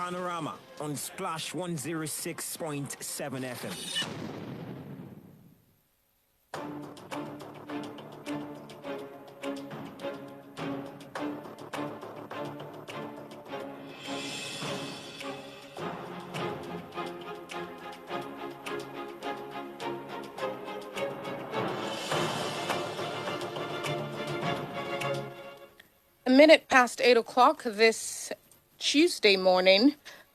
Panorama on Splash 106.7 FM. A minute past 8 o'clock this Tuesday morning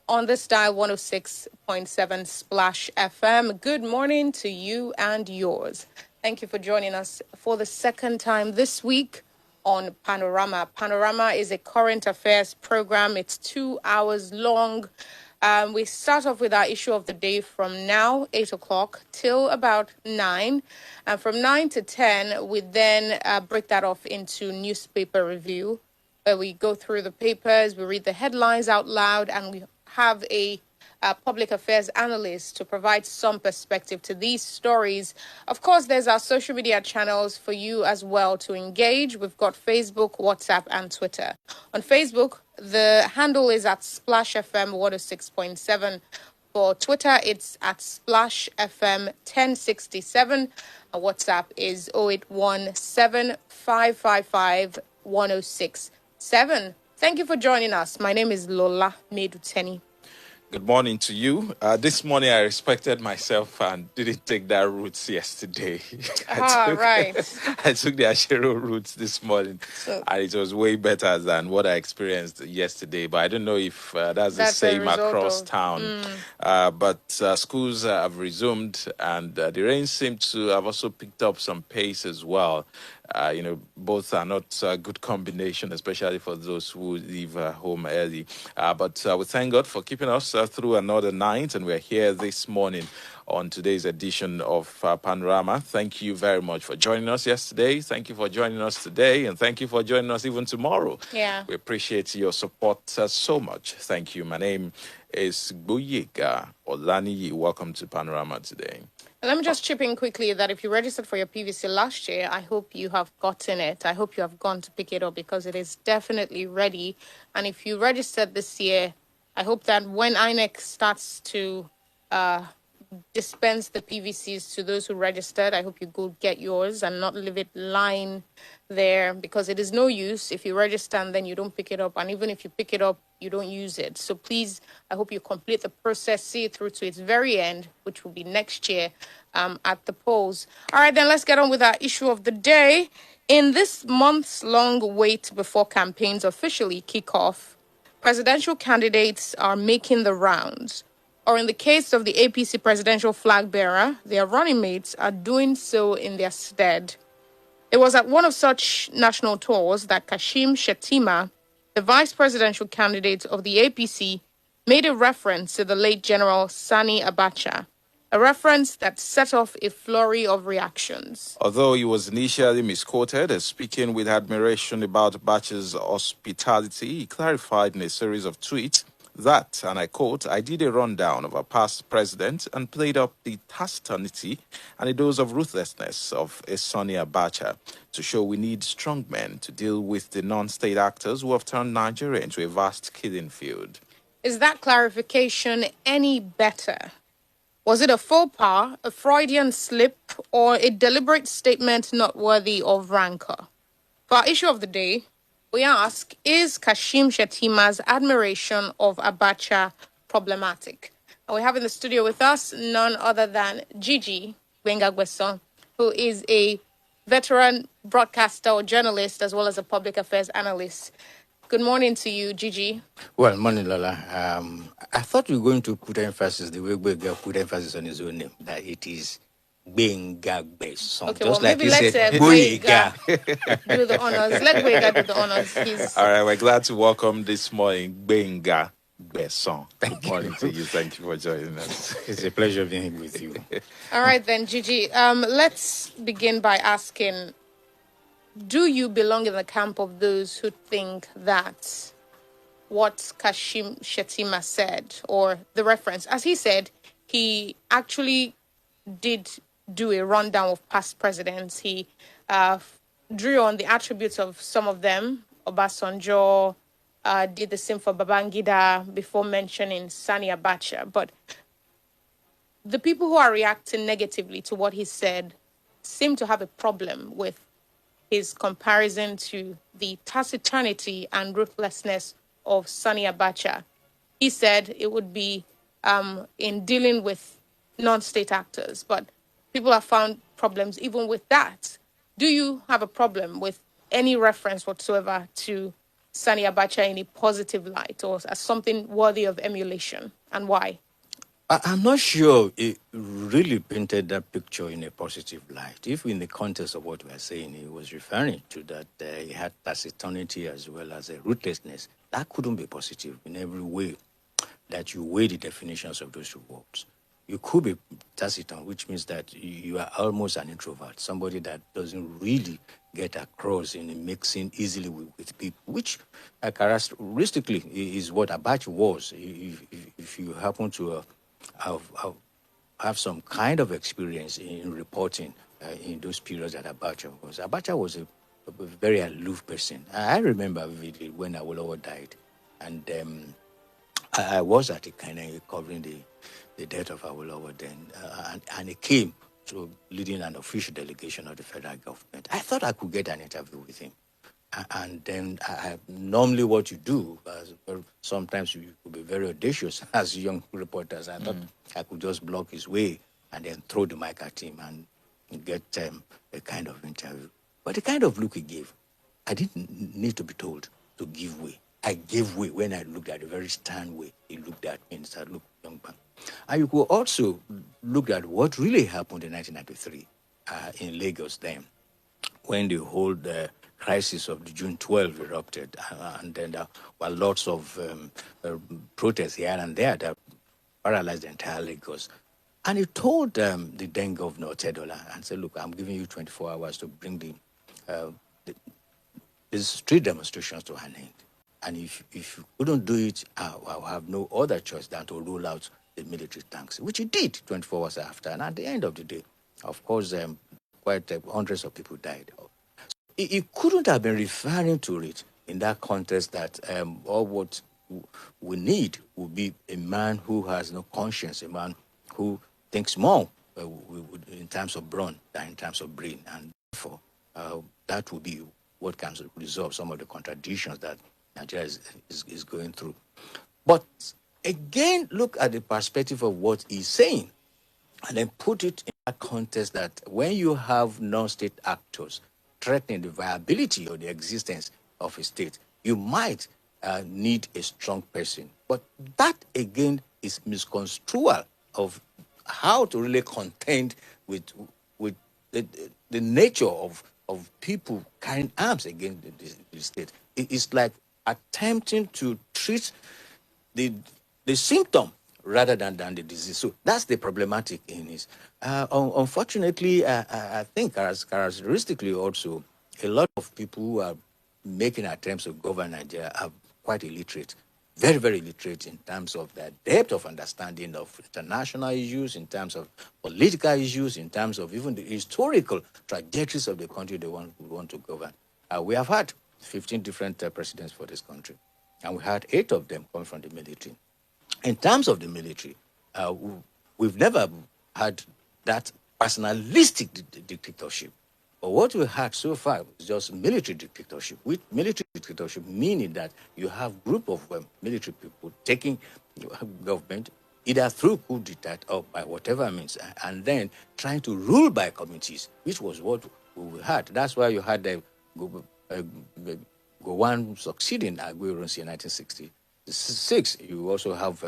on this dial 106.7 Splash FM. Good morning to you and yours. Thank you for joining us for the second time this week on Panorama. Panorama is a current affairs program. It's 2 hours long. We start off with our issue of the day from now, 8 o'clock, till about 9. And from 9 to 10, we then break that off into newspaper review, where we go through the papers, we read the headlines out loud, and we have a public affairs analyst to provide some perspective to these stories. Of course, there's our social media channels for you as well to engage. We've got Facebook, WhatsApp, and Twitter. On Facebook, the handle is at Splash FM 106.7. For Twitter, it's at Splash FM 1067. And WhatsApp is 0817 555 1067. Thank you for joining us. My name is Lola Meduteni. Good morning to you. This morning I respected myself and didn't take that route yesterday. Right. I took the Ashero route this morning, and it was way better than what I experienced yesterday. But I don't know if that's the same across town. But schools have resumed, and the rain seemed to have also picked up some pace as well. Both are not a good combination, especially for those who leave home early. But we thank God for keeping us through another night, and we're here this morning on today's edition of Panorama. Thank you very much for joining us yesterday. Thank you for joining us today, and thank you for joining us even tomorrow. Yeah. We appreciate your support so much. Thank you. My name is Gbenga Gbesan. Welcome to Panorama today. Let me just chip in quickly that if you registered for your PVC last year, I hope you have gotten it. I hope you have gone to pick it up because it is definitely ready. And if you registered this year, I hope that when INEC starts to dispense the PVCs to those who registered, I hope you go get yours and not leave it lying there, because it is no use if you register and then you don't pick it up. And even if you pick it up, you don't use it. So please, I hope you complete the process, see it through to its very end, which will be next year at the polls. All right, then let's get on with our issue of the day. In this months-long wait before campaigns officially kick off, presidential candidates are making the rounds. Or in the case of the APC presidential flag bearer, their running mates are doing so in their stead. It was at one of such national tours that Kashim Shettima, the vice presidential candidate of the APC, made a reference to the late General Sani Abacha, a reference that set off a flurry of reactions. Although he was initially misquoted as speaking with admiration about Abacha's hospitality, he clarified in a series of tweets that, and I quote, "I did a rundown of our past president and played up the taciturnity and a dose of ruthlessness of a Sani Abacha to show we need strong men to deal with the non-state actors who have turned Nigeria into a vast killing field." Is that clarification any better? Was it a faux pas, a Freudian slip, or a deliberate statement not worthy of rancor? For our issue of the day, we ask, is Kashim Shettima's admiration of Abacha problematic? And we have in the studio with us none other than Gbenga Gbesan, who is a veteran broadcaster or journalist as well as a public affairs analyst. Good morning to you, Gigi. Well, morning, Lola. I thought you were going to put emphasis, the way Gbenga put emphasis on his own name, that it is Gbenga Gbesan. Okay, just well, like maybe you let's said, Gbenga do the honors. Let Gbenga do the honors. All right, we're glad to welcome this morning Gbenga Gbesan. Good morning to you. Thank you for joining us. It's a pleasure being with you. All right, then, Gigi. Let's begin by asking, do you belong in the camp of those who think that what Kashim Shettima said, or the reference, as he said, he actually did do a rundown of past presidents. He drew on the attributes of some of them, Obasanjo, did the same for Babangida before mentioning Sani Abacha. But the people who are reacting negatively to what he said seem to have a problem with his comparison to the taciturnity and ruthlessness of Sani Abacha. He said it would be in dealing with non-state actors, but people have found problems even with that. Do you have a problem with any reference whatsoever to Sani Abacha in a positive light or as something worthy of emulation, and why? I'm not sure it really painted that picture in a positive light. If in the context of what we are saying, he was referring to that he had taciturnity as well as a ruthlessness, that couldn't be positive in every way that you weigh the definitions of those two words. You could be taciturn, which means that you are almost an introvert, somebody that doesn't really get across in mixing easily with people, which characteristically is what Abacha was. If you happen to have some kind of experience in reporting in those periods that Abacha was. Abacha was a very aloof person. I remember vividly when Awolowo died, and I was at the kind of covering the death of Awolowo then, and he came to leading an official delegation of the federal government. I thought I could get an interview with him. And then normally what you do, sometimes you could be very audacious as young reporters. I thought I could just block his way and then throw the mic at him and get a kind of interview. But the kind of look he gave, I didn't need to be told to give way. I gave way when I looked at the very stern way he looked at me and said, "Look, young man." And you could also look at what really happened in 1993 in Lagos then, when the whole crisis of the June 12 erupted, and then there were lots of protests here and there that paralyzed the entire Lagos. And he told the then governor, Tedola, and said, "Look, I'm giving you 24 hours to bring these street demonstrations to an end. And if you couldn't do it, I'll have no other choice than to roll out the military tanks," which he did 24 hours after. And at the end of the day, of course, quite hundreds of people died. He couldn't have been referring to it in that context that all what we need would be a man who has no conscience, a man who thinks more in terms of brawn than in terms of brain. And therefore, that would be what can resolve some of the contradictions that Nigeria is going through. But again, look at the perspective of what he's saying and then put it in that context that when you have non-state actors threatening the viability or the existence of a state, you might need a strong person. But that, again, is misconstrual of how to really contend with the nature of people carrying arms against the state. It's like attempting to treat the symptom rather than the disease. So that's the problematic in this. Unfortunately, I think characteristically also, a lot of people who are making attempts to govern Nigeria are quite illiterate, very, very illiterate in terms of their depth of understanding of international issues, in terms of political issues, in terms of even the historical trajectories of the country they want to govern. We have had 15 different presidents for this country, and we had 8 of them come from the military. In terms of the military, we've never had that personalistic dictatorship. But what we had so far is just military dictatorship. With military dictatorship, meaning that you have group of military people taking government either through coup d'etat or by whatever means, and then trying to rule by committees, which was what we had. That's why you had the Gowon succeeding Aguirre in 1966. You also have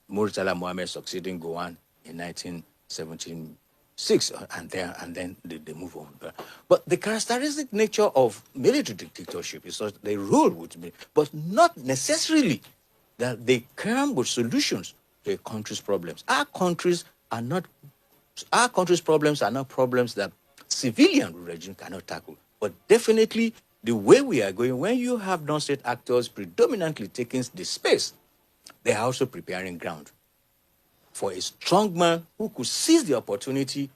Murtala Mohammed succeeding Gowon in 1976, and then they move on. But the characteristic nature of military dictatorship is that they rule with me, but not necessarily that they come with solutions to a country's problems. Our country's problems are not problems that civilian regime cannot tackle. But definitely, the way we are going, when you have non-state actors predominantly taking the space, they are also preparing ground for a strong man who could seize the opportunity,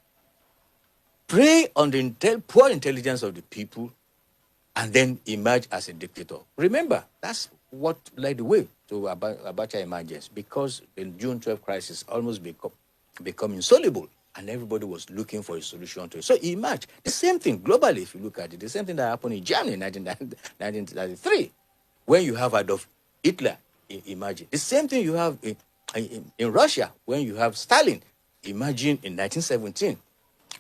prey on the poor intelligence of the people, and then emerge as a dictator. Remember, that's what led the way to Abacha emergence, because the June 12 crisis almost become insoluble, and everybody was looking for a solution to it. So he emerged. The same thing globally, if you look at it, the same thing that happened in Germany in 1933, when you have Adolf Hitler emerging. The same thing you have in Russia, when you have Stalin emerging in 1917,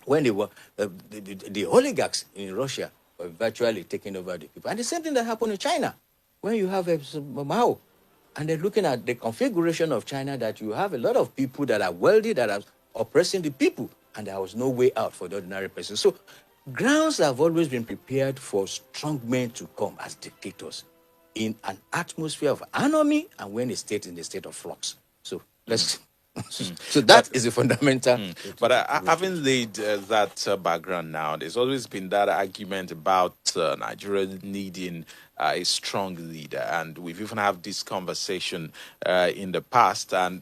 when they were the oligarchs in Russia were virtually taking over the people. And the same thing that happened in China, when you have Mao, and they're looking at the configuration of China, that you have a lot of people that are wealthy, that are oppressing the people, and there was no way out for the ordinary person. So grounds have always been prepared for strong men to come as dictators in an atmosphere of anarchy and when a state in the state of flux. So let's... So that is a fundamental. But having laid that background now, there's always been that argument about Nigeria needing a strong leader, and we've even had this conversation in the past, and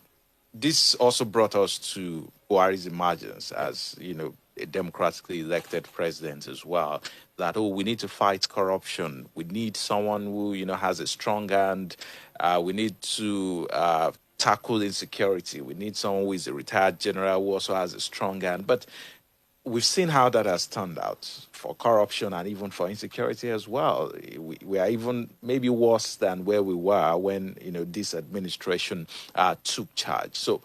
this also brought us to Buhari's emergence as, a democratically elected president as well. That, we need to fight corruption. We need someone who, has a strong hand. We need to tackle insecurity. We need someone who is a retired general who also has a strong hand. But we've seen how that has turned out for corruption and even for insecurity as well. We are even maybe worse than where we were when, this administration took charge. So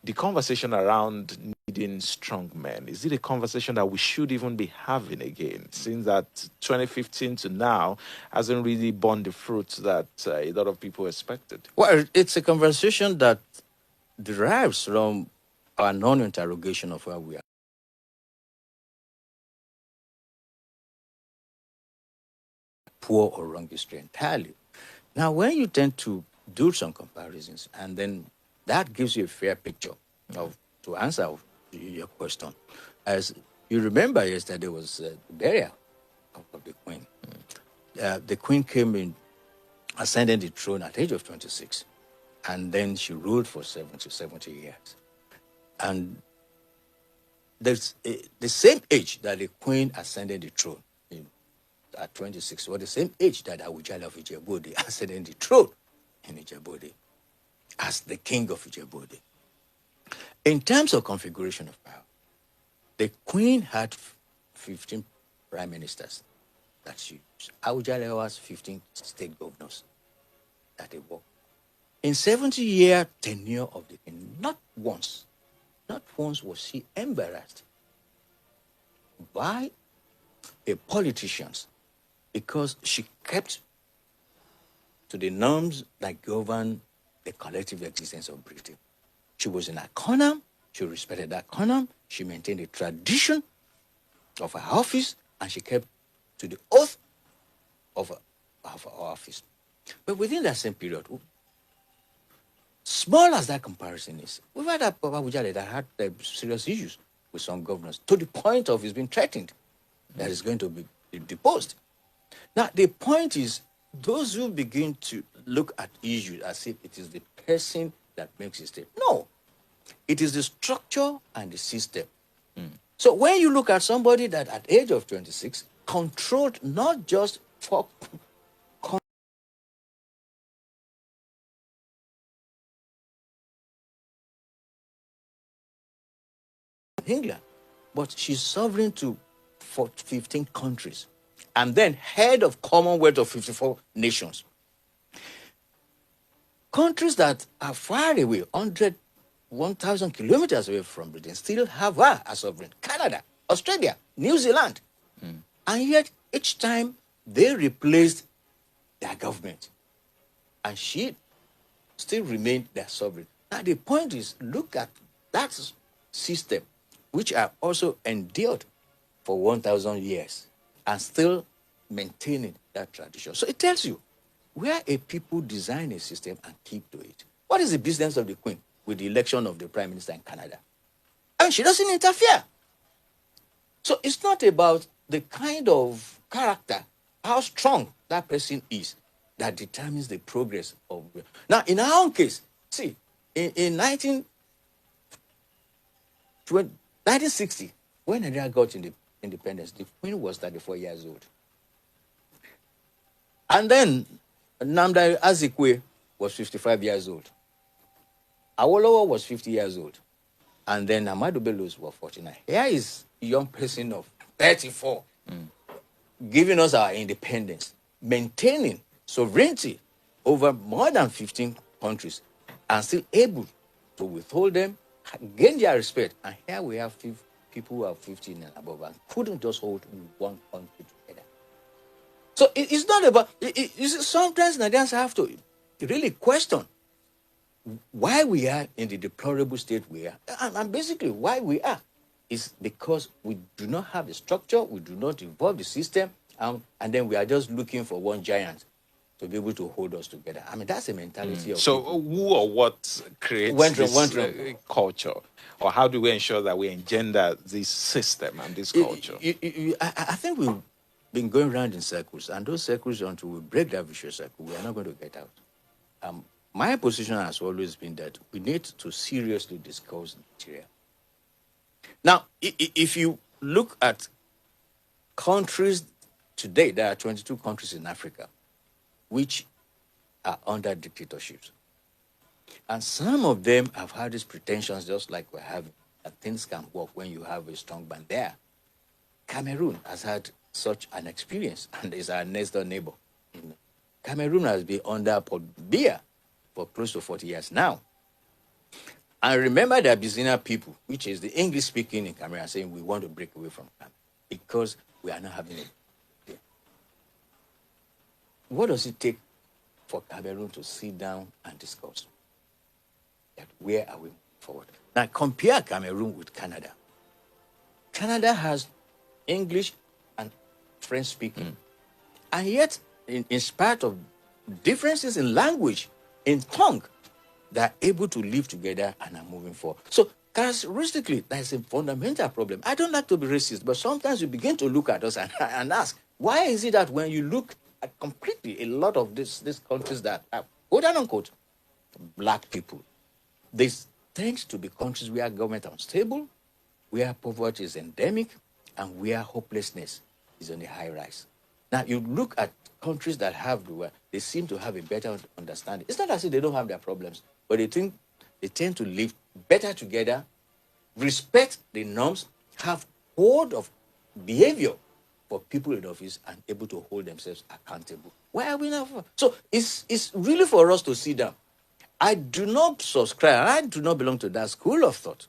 the conversation around needing strong men, is it a conversation that we should even be having again, since that 2015 to now hasn't really borne the fruits that a lot of people expected? Well, it's a conversation that derives from our non-interrogation of where we are. Poor or wrong history entirely. Now, when you tend to do some comparisons, and then that gives you a fair picture of to answer your question. As you remember, yesterday was the burial of the Queen. The Queen came in, ascended the throne at the age of 26, and then she ruled for 70 years. And there's the same age that the Queen ascended the throne at 26 was the same age that Awujale of Ijebu-Ode ascended the throne in Ijebu-Ode as the king of Ijebu-Ode. In terms of configuration of power, the Queen had 15 prime ministers that she used. Awujale has 15 state governors that they work. In 70-year tenure of the King, not once was she embarrassed by the politicians, because she kept to the norms that govern the collective existence of Britain. She was in a corner, she respected that corner, she maintained the tradition of her office, and she kept to the oath of her office. But within that same period, small as that comparison is, we've had a Awujale that had serious issues with some governors, to the point of he's been threatened that he's going to be deposed. Now, the point is, those who begin to look at issues as if it is the person that makes a step. No, it is the structure and the system. So when you look at somebody that at the age of 26 controlled not just for England, but she's sovereign to 15 countries, and then head of Commonwealth of 54 nations. Countries that are far away, 1,000 kilometers away from Britain, still have her as sovereign. Canada, Australia, New Zealand. And yet, each time they replaced their government, and she still remained their sovereign. Now, the point is, look at that system, which are also endured for 1,000 years and still maintaining that tradition. So it tells you where a people design a system and keep to it. What is the business of the Queen with the election of the Prime Minister in Canada? I mean, she doesn't interfere. So it's not about the kind of character, how strong that person is, that determines the progress of... Now, in our own case, see, in 1960, when Nigeria got independence, the Queen was 34 years old. And then Nnamdi Azikiwe was 55 years old. Awolowo was 50 years old. And then Ahmadu Bello was 49. Here is a young person of 34 giving us our independence, maintaining sovereignty over more than 15 countries, and still able to withhold them, gain their respect. And here we have people who are 15 and above and couldn't just hold one country together. So it's not about, sometimes Nigerians have to really question why we are in the deplorable state we are. And basically why we are is because we do not have the structure, we do not involve the system, and then we are just looking for one giant to be able to hold us together. I mean, that's a mentality of So people. who or what creates this culture? Or how do we ensure that we engender this system and this culture? I think we've been going around in circles, and those circles, until we break that vicious circle, we are not going to get out. My position has always been that we need to seriously discuss Nigeria. Now, if you look at countries today, there are 22 countries in Africa which are under dictatorships. And some of them have had these pretensions, just like we're having, that things can work when you have a strong band there. Cameroon has had such an experience and is our next door neighbor. Cameroon has been under Paul Biya for close to 40 years now. And remember the Abyssinia people, which is the English speaking in Cameroon, saying we want to break away from Cameroon because we are not having it. What does it take for Cameroon to sit down and discuss? That where are we moving forward? Now compare Cameroon with Canada. Canada has English and French speaking. And yet, in spite of differences in language, in tongue, they're able to live together and are moving forward. So characteristically, there's a fundamental problem. I don't like to be racist, but sometimes you begin to look at us and ask, why is it that when you look at completely a lot of these countries that are, quote unquote, black people, this tends to be countries where government are unstable, where poverty is endemic, and where hopelessness is on the high rise. Now, you look at countries that have they seem to have a better understanding. It's not as if they don't have their problems, but they tend to live better together, respect the norms, have code of behavior for people in office, and able to hold themselves accountable. Why are we not? So it's really for us to sit down. I do not subscribe, I do not belong to that school of thought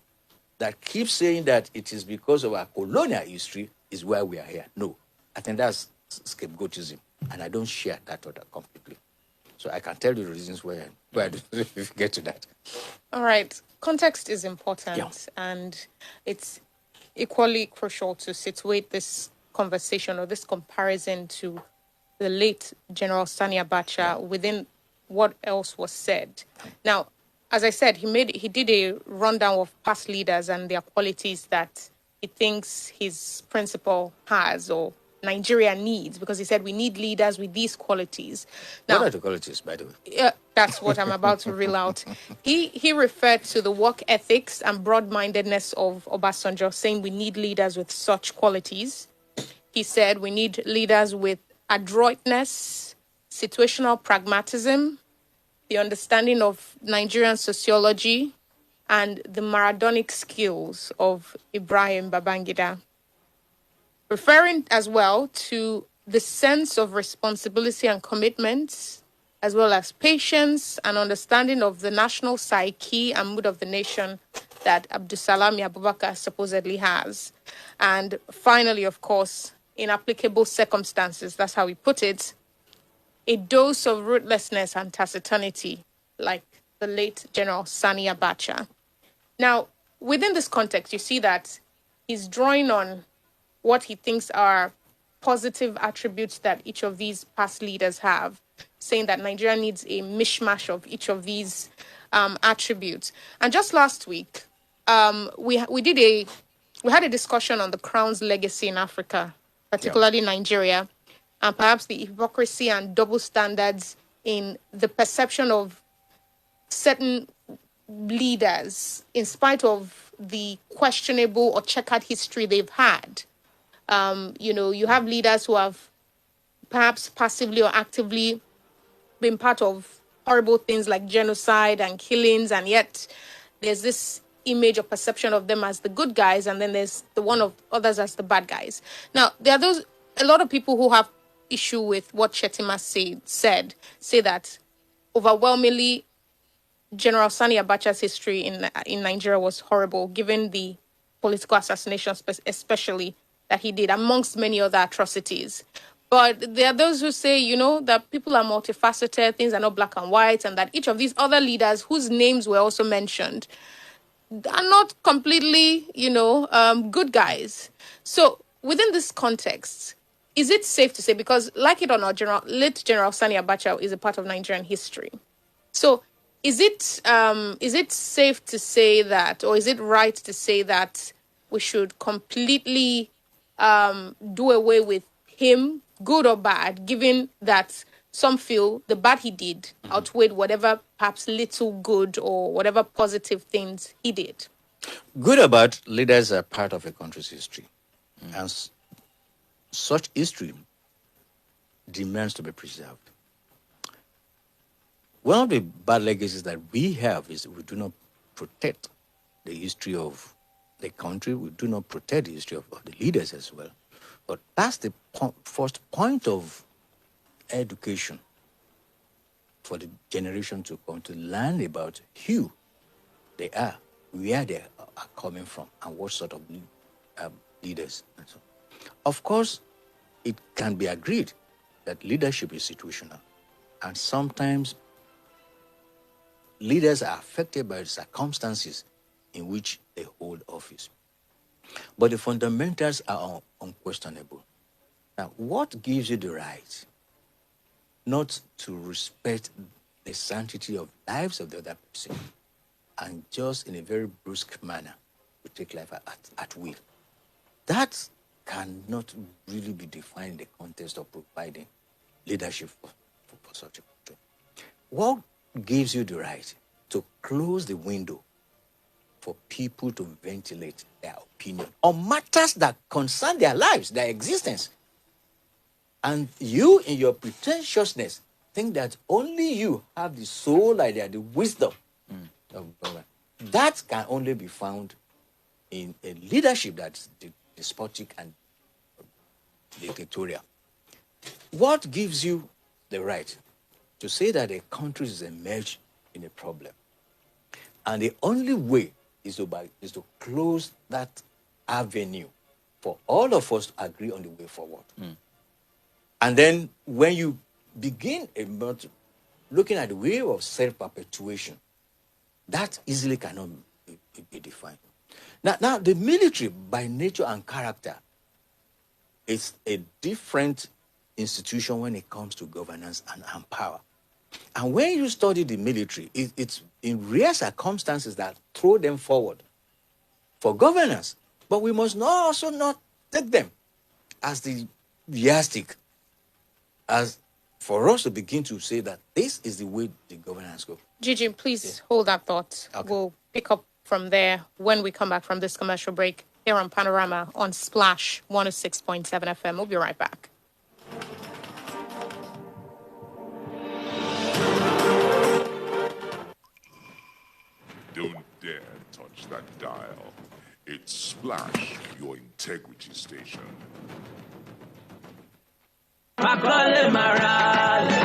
that keeps saying that it is because of our colonial history is why we are here. No, I think that's scapegoatism, and I don't share that thought completely. So I can tell you the reasons why I do get to that. All right. Context is important, and it's equally crucial to situate this conversation or this comparison to the late General Sani Abacha within what else was said. Now, as I said, he did a rundown of past leaders and their qualities that he thinks his principal has or Nigeria needs, because he said we need leaders with these qualities. Now, what are the qualities, by the way? Yeah, that's what I'm about to reel out. He referred to the work ethics and broad-mindedness of Obasanjo, saying we need leaders with such qualities. He said we need leaders with adroitness, situational pragmatism, the understanding of Nigerian sociology, and the Maradonic skills of Ibrahim Babangida. Referring as well to the sense of responsibility and commitment, as well as patience and understanding of the national psyche and mood of the nation that Abdusalami Abubakar supposedly has. And finally, of course, in applicable circumstances, that's how he put it, a dose of ruthlessness and taciturnity, like the late General Sani Abacha. Now, within this context, you see that he's drawing on what he thinks are positive attributes that each of these past leaders have, saying that Nigeria needs a mishmash of each of these attributes. And just last week, we had a discussion on the Crown's legacy in Africa, particularly Nigeria, and perhaps the hypocrisy and double standards in the perception of certain leaders, in spite of the questionable or checkered history they've had. You have leaders who have perhaps passively or actively been part of horrible things like genocide and killings, and yet there's this image or perception of them as the good guys, and then there's the one of others as the bad guys. Now, there are a lot of people who have issue with what Shetima say that overwhelmingly General Sani Abacha's history in Nigeria was horrible, given the political assassination, especially that he did, amongst many other atrocities. But there are those who say, that people are multifaceted, things are not black and white, and that each of these other leaders whose names were also mentioned are not completely, good guys. So within this context, is it safe to say, because like it or not, late General Sani Abacha is a part of Nigerian history. So is it safe to say that, or is it right to say that we should completely do away with him, good or bad, given that some feel the bad he did outweighed whatever perhaps little good or whatever positive things he did? Good or bad, leaders are part of a country's history. And such history demands to be preserved. One of the bad legacies that we have is we do not protect the history of the country. We do not protect the history of the leaders as well. But that's the first point of education for the generation to come to learn about who they are, where they are coming from, and what sort of leaders. And so, of course, it can be agreed that leadership is situational, and sometimes leaders are affected by the circumstances in which they hold office. But the fundamentals are unquestionable. Now, what gives you the right not to respect the sanctity of lives of the other person and just in a very brusque manner to take life at will? That cannot really be defined in the context of providing leadership for such a country. What gives you the right to close the window for people to ventilate their opinion on matters that concern their lives, their existence? And you, in your pretentiousness, think that only you have the sole idea, the wisdom of government. That can only be found in a leadership that's despotic and dictatorial. What gives you the right to say that a country is emerged in a problem? And the only way is to close that avenue for all of us to agree on the way forward. And then when you begin looking at the way of self-perpetuation, that easily cannot be defined. Now, the military, by nature and character, is a different institution when it comes to governance and power. And when you study the military, it's in rare circumstances that throw them forward for governance. But we must also not take them as the yardstick, as for us to begin to say that this is the way the governance goes. Gigi, please hold that thought. Okay. We'll pick up from there when we come back from this commercial break here on Panorama on Splash 106.7 FM. We'll be right back. Don't dare touch that dial. It's Splash, your integrity station.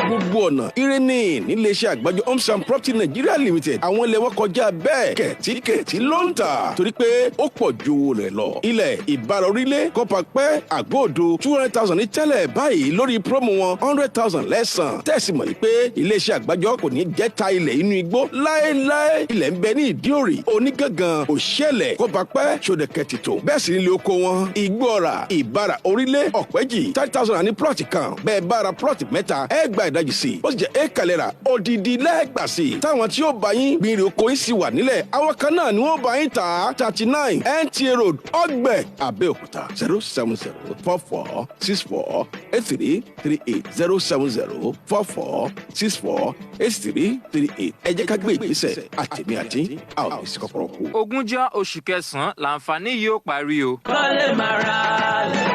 Gbogbo ọ̀nà irene níléeṣẹ́ àgbájọ Homes and Property Nigeria Limited àwọn ilẹ̀ wọn kọjá bẹ́ẹ̀ kẹ̀tíkẹ̀tí ló ń tà torí pé ó pọ̀ ju owó rẹ̀ lọ. Ilẹ̀ ìbára orílẹ̀ kọ́pàpẹ́ àgbòdo 200,000 ní tẹ́lẹ̀ báyìí lórí promo wọn 100,000 lẹ́sàn. Tẹ́sí mọ̀ ní pé iléeṣẹ́ àgbájọ kò ní jẹ́ ta ilẹ̀ inú igbó láéláé. Ilẹ̀ ń bẹ ní Ìdíòrì, Onígangan, Òṣèlẹ̀, kọ́pàpẹ́, Ṣòdẹ̀kẹ̀tìtò. Bẹ́ẹ̀ sì nílé oko wọn Igbóọrà, ìbára orílẹ̀, Ọ̀pẹ́jì 30,000 ní plọ̀tì kan. Bẹ́ẹ̀ bára plọ̀tì mẹ́ta ẹ gba ìdajì sí. Ó sì jẹ́ ékalẹ̀rà odidi lẹ́gbà sí. Táwọn tí ó bá yín gbìnrìn oko yín sì wà nílẹ̀. Àwọn kan náà ni wọ́n bá yín tà 39 NTA Road Ọ̀gbẹ́ Abẹ́òkúta 07044648338 07044648338. Ẹ jẹ́ ká gbé ìgbésẹ̀ àtẹ̀mí àti àwọn èsì kọ̀ọ̀kan kú. Ogúnjọ́ oṣù kẹsàn-án làǹfààní yóò parí o. Kọ́lé màrà lẹ̀.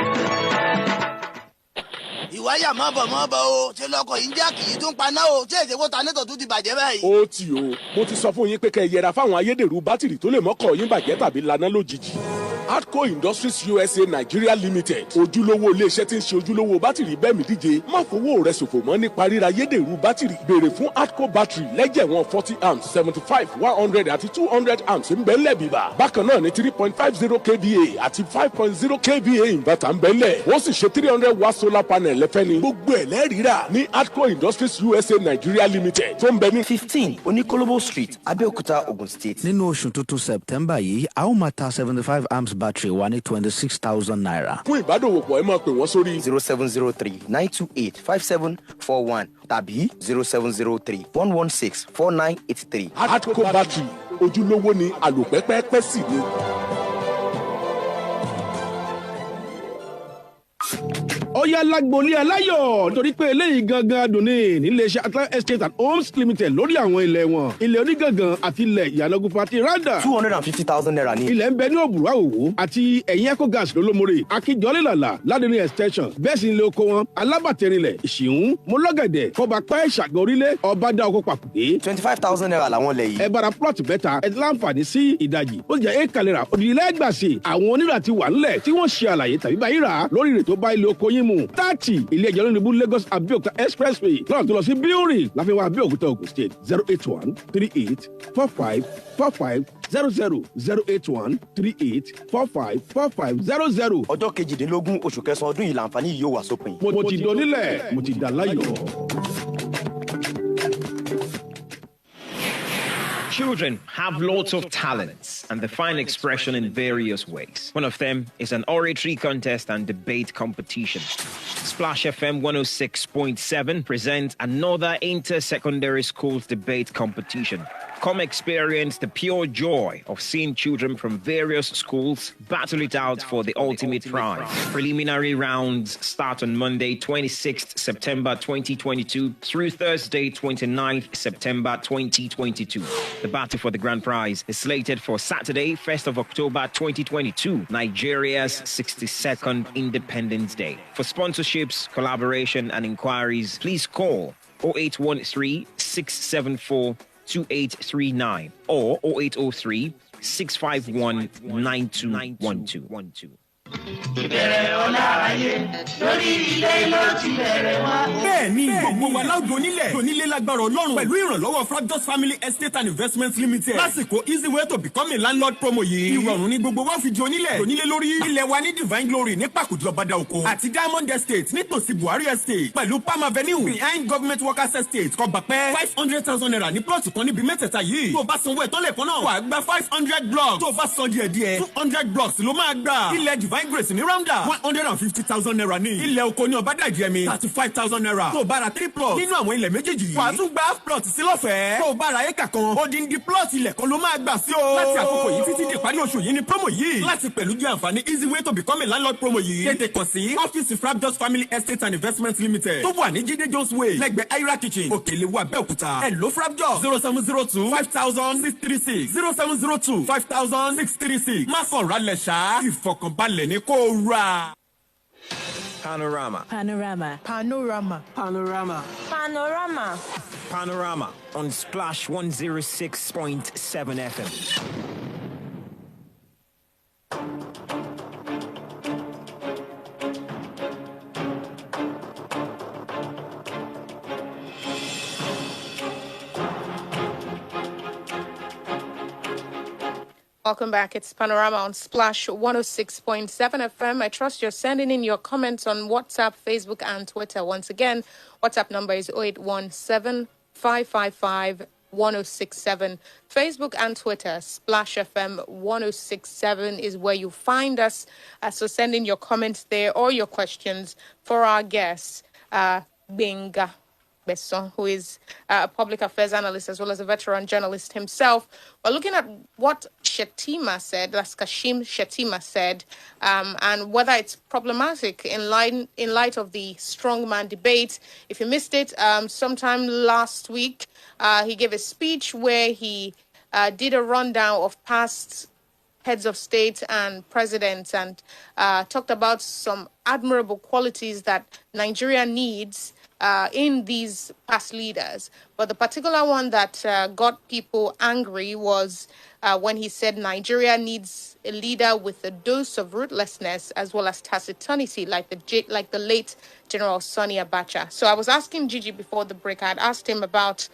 wáyà mọ́bọ̀ o ṣe lọkọ̀ yìí ń jà kì í tún paná o ṣé èdè kó tanẹ́tọ̀ tún ti bàjẹ́ báyìí. ó ti o mo ti sọ fún yín pé kẹ́ ẹ yẹra fáwọn ayédèrú bátìrì tó lè mọ́kọ̀ yín bàjẹ́ tàbí laná lójijì. Hardco Industries USA Nigeria Limited ojúlówó iléeṣẹ́ tí ń ṣe ojúlówó bátìrì bẹ́ẹ̀ mi díje má fowó rẹ̀ ṣòfò mọ́ nípa ríra ayédèrú bátìrì. Béèrè fún Hardco battery lẹ́jẹ̀ wọn 40 amps 75 100 àti 200 amps ń bẹ ńlẹ̀ bíbà. Bákan náà ní 3.50 kVA àti 5.0 kVA inverter ń bẹ ńlẹ̀. Wọ́n sì ṣe 300 watt solar panel lẹ́fẹ́ ni. Gbogbo ẹ̀ lẹ́rìíra ní Hardco Industries USA Nigeria Limited tó ń bẹ ní 15 Oníkólóbó Street, Abẹ́òkúta, Ogun State. Nínú oṣù tuntun September yìí, a ó máa ta 75 amps battery wa ní 26,000 naira. Fún ìbádòwòpọ̀ ẹ máa pè wọ́n sórí 0703-928-5741 tàbí 0703-116-4983. Hardco battery ojúlówó ni àlòpẹ́pẹ́pẹ́ sì ni. Ọ̀yá lágbolé aláyọ̀ nítorí pé eléyìí gangan dùn ní níléeṣẹ́ Affairs Estate and Homes Limited lórí àwọn ilẹ̀ wọn. Ilẹ̀ onígangan àti ilẹ̀ ìyànàgún pati rádà. 250,000 naira ní. Ilẹ̀ ń bẹ ní Òbúrò Àwòwò àti ẹ̀yìn Ecogas lólómore. Akíjọ́lélàlà Ládìrín extension. Bẹ́ẹ̀ sì ń lé oko wọn. Alábàtẹ̀rinlẹ̀ Ìṣìhún Mọ́lọ́gẹ̀dẹ̀ Kọ́bapẹ́ Ṣàgọ́ Orílẹ̀ Ọba dá oko pàkúté. 25,000 naira làwọn lẹ̀ yìí. Ẹ bára plot bẹ́ta ẹ láǹfààní sí ìdajì. Ó jẹ́ ékalẹ̀rà òdìlẹ́gbàsì àwọn onírà ti wà ńlẹ̀ tí wọ́n ṣe àlàyé tàbí báyìí rà lórí rẹ̀ tó bá ilé oko yín mu. 30 ilé ẹjọ́ lónìí bú Lagos Abẹ́òkúta expressway lọ́nà tó lọ sí Bíórì láfihàn Abẹ́òkúta Ogun State 08138454500 08138454500. Ọjọ́ kejìdínlógún oṣù kẹsàn-án ọdún yìí làǹfààní yìí yóò wà sópin. Mo ti dọ̀nílẹ̀ mo ti dà láyọ̀. Children have lots of talents and they find expression in various ways. One of them is an oratory contest and debate competition. Splash FM 106.7 presents another inter-secondary schools debate competition. Come experience the pure joy of seeing children from various schools battle it out for the ultimate prize. Preliminary rounds start on Monday, 26th September 2022 through Thursday, 29th September 2022. The battle for the grand prize is slated for Saturday, 1st of October 2022, Nigeria's 62nd Independence Day. For sponsorships, collaboration, and inquiries, please call 0813 674 2839 or 0803 651 9212. Bẹ́ẹ̀ni gbogbo wa láwùjọ onílẹ̀ lágbára Ọlọ́run pẹ̀lú ìrànlọ́wọ́ Fractus Family Estate and Investments Limited lásìkò easy way to become a landlord promo yìí. Ìrọ̀rùn ni gbogbo wa fi di onílẹ̀ lórí ilẹ̀ wa ní Divine Glory ní Pàkújọ Bàdàòkò àti Diamond Estate nítòsí Buhari Estate pẹ̀lú Palm Avenue behind Government Workers Estate Kọ́bàpẹ́ 500,000 naira ní plọ̀tù kan níbi mẹ́tẹ̀ẹ̀ta yìí. Tó o bá sanwó ẹ̀tọ́ lẹ́ẹ̀kan náà wà á gba 500 blocks. Tó o bá san díẹ̀díẹ̀ 200 blocks ló máa gbà. Ilẹ̀ Divine Grace ní Rounda 150,000 naira ní. Ilẹ̀ oko ní Ọbádájí Ẹ̀mí 35,000 naira. Tó o bá ra 3 plots nínú àwọn ilẹ̀ méjèèjì yìí. Wà á tún gba half plot sí lọ́fẹ̀ẹ́. Tó o bá ra éka kan odindi plot ilẹ̀ kan ló máa gbà sí o. Láti àkókò yìí títí di ìparí oṣù yìí ni promo yìí. Láti pẹ̀lú jẹ́ àǹfààní easy way to become a landlord promo yìí. Tètè kàn sí ọ́fíìsì Fractus Family Estate and Investments Limited tó wà ní Jídé Jones Way lẹ́gbẹ̀ẹ́ Aira Kitchen Òkèlèwọ̀ Abẹ́òkúta. Hello Fractus 0702 5636 0702 5636. Má sọ̀rọ̀ alẹ̀ ṣá ìfọ̀kànbalẹ̀ ní kó rà. Panorama. Panorama. Panorama. Panorama. Panorama. Panorama on Splash 106.7 FM. Welcome back. It's Panorama on Splash 106.7 FM. I trust you're sending in your comments on WhatsApp, Facebook, and Twitter. Once again, WhatsApp number is 0817-555-1067. Facebook and Twitter, Splash FM 1067 is where you find us. So send in your comments there or your questions for our guests, Gbenga Gbesan, who is a public affairs analyst as well as a veteran journalist himself. We're looking at what Shettima said, that's Kashim Shettima said, and whether it's problematic in light of the strongman debate. If you missed it, sometime last week, he gave a speech where he did a rundown of past heads of state and presidents and talked about some admirable qualities that Nigeria needs in these past leaders. But the particular one that got people angry was when he said Nigeria needs a leader with a dose of ruthlessness as well as taciturnity, like the late General Sani Abacha. So I was asking Gigi before the break. I had asked him about,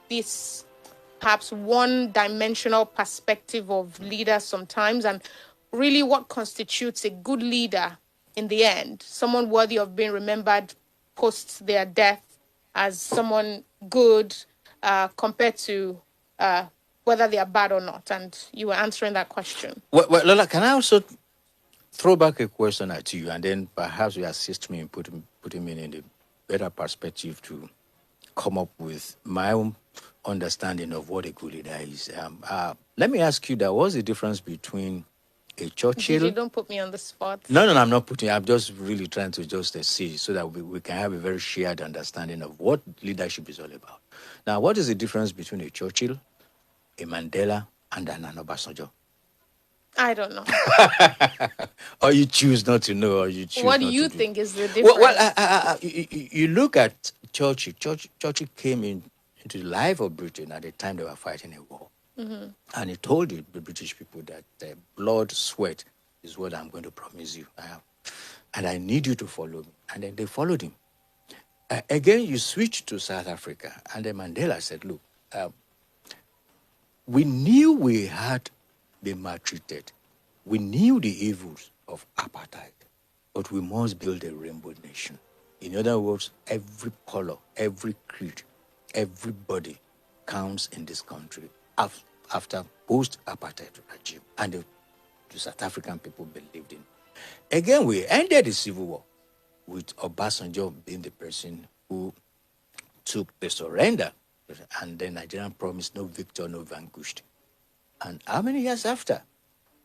this perhaps one-dimensional perspective of leaders sometimes, and really what constitutes a good leader in the end, someone worthy of being remembered post their death as someone good compared to whether they are bad or not. And you were answering that question. Well, Lola, can I also throw back a question at you, and then perhaps you assist me in putting me in a better perspective to come up with my own understanding of what a good leader is. Let me ask you that: what's the difference between a Churchill? Gigi, don't put me on the spot. No, I'm not putting. I'm just really trying to just see so that we can have a very shared understanding of what leadership is all about. Now, what is the difference between a Churchill, a Mandela, and an Obasanjo? I don't know. Or you choose not to know, or you choose. What do you think is the difference? Well, you look at Churchill. Churchill came into the life of Britain at the time they were fighting a war. Mm-hmm. And he told the British people that blood, sweat is what I'm going to promise you. And I need you to follow me. And then they followed him. Again, you switch to South Africa. And then Mandela said, look, we knew we had been maltreated. We knew the evils of apartheid. But we must build a rainbow nation. In other words, every color, every creed, everybody counts in this country after post-apartheid regime, and the South African people believed in. Again, we ended the civil war with Obasanjo being the person who took the surrender, and then Nigerian promised no victor, no vanquished. And how many years after?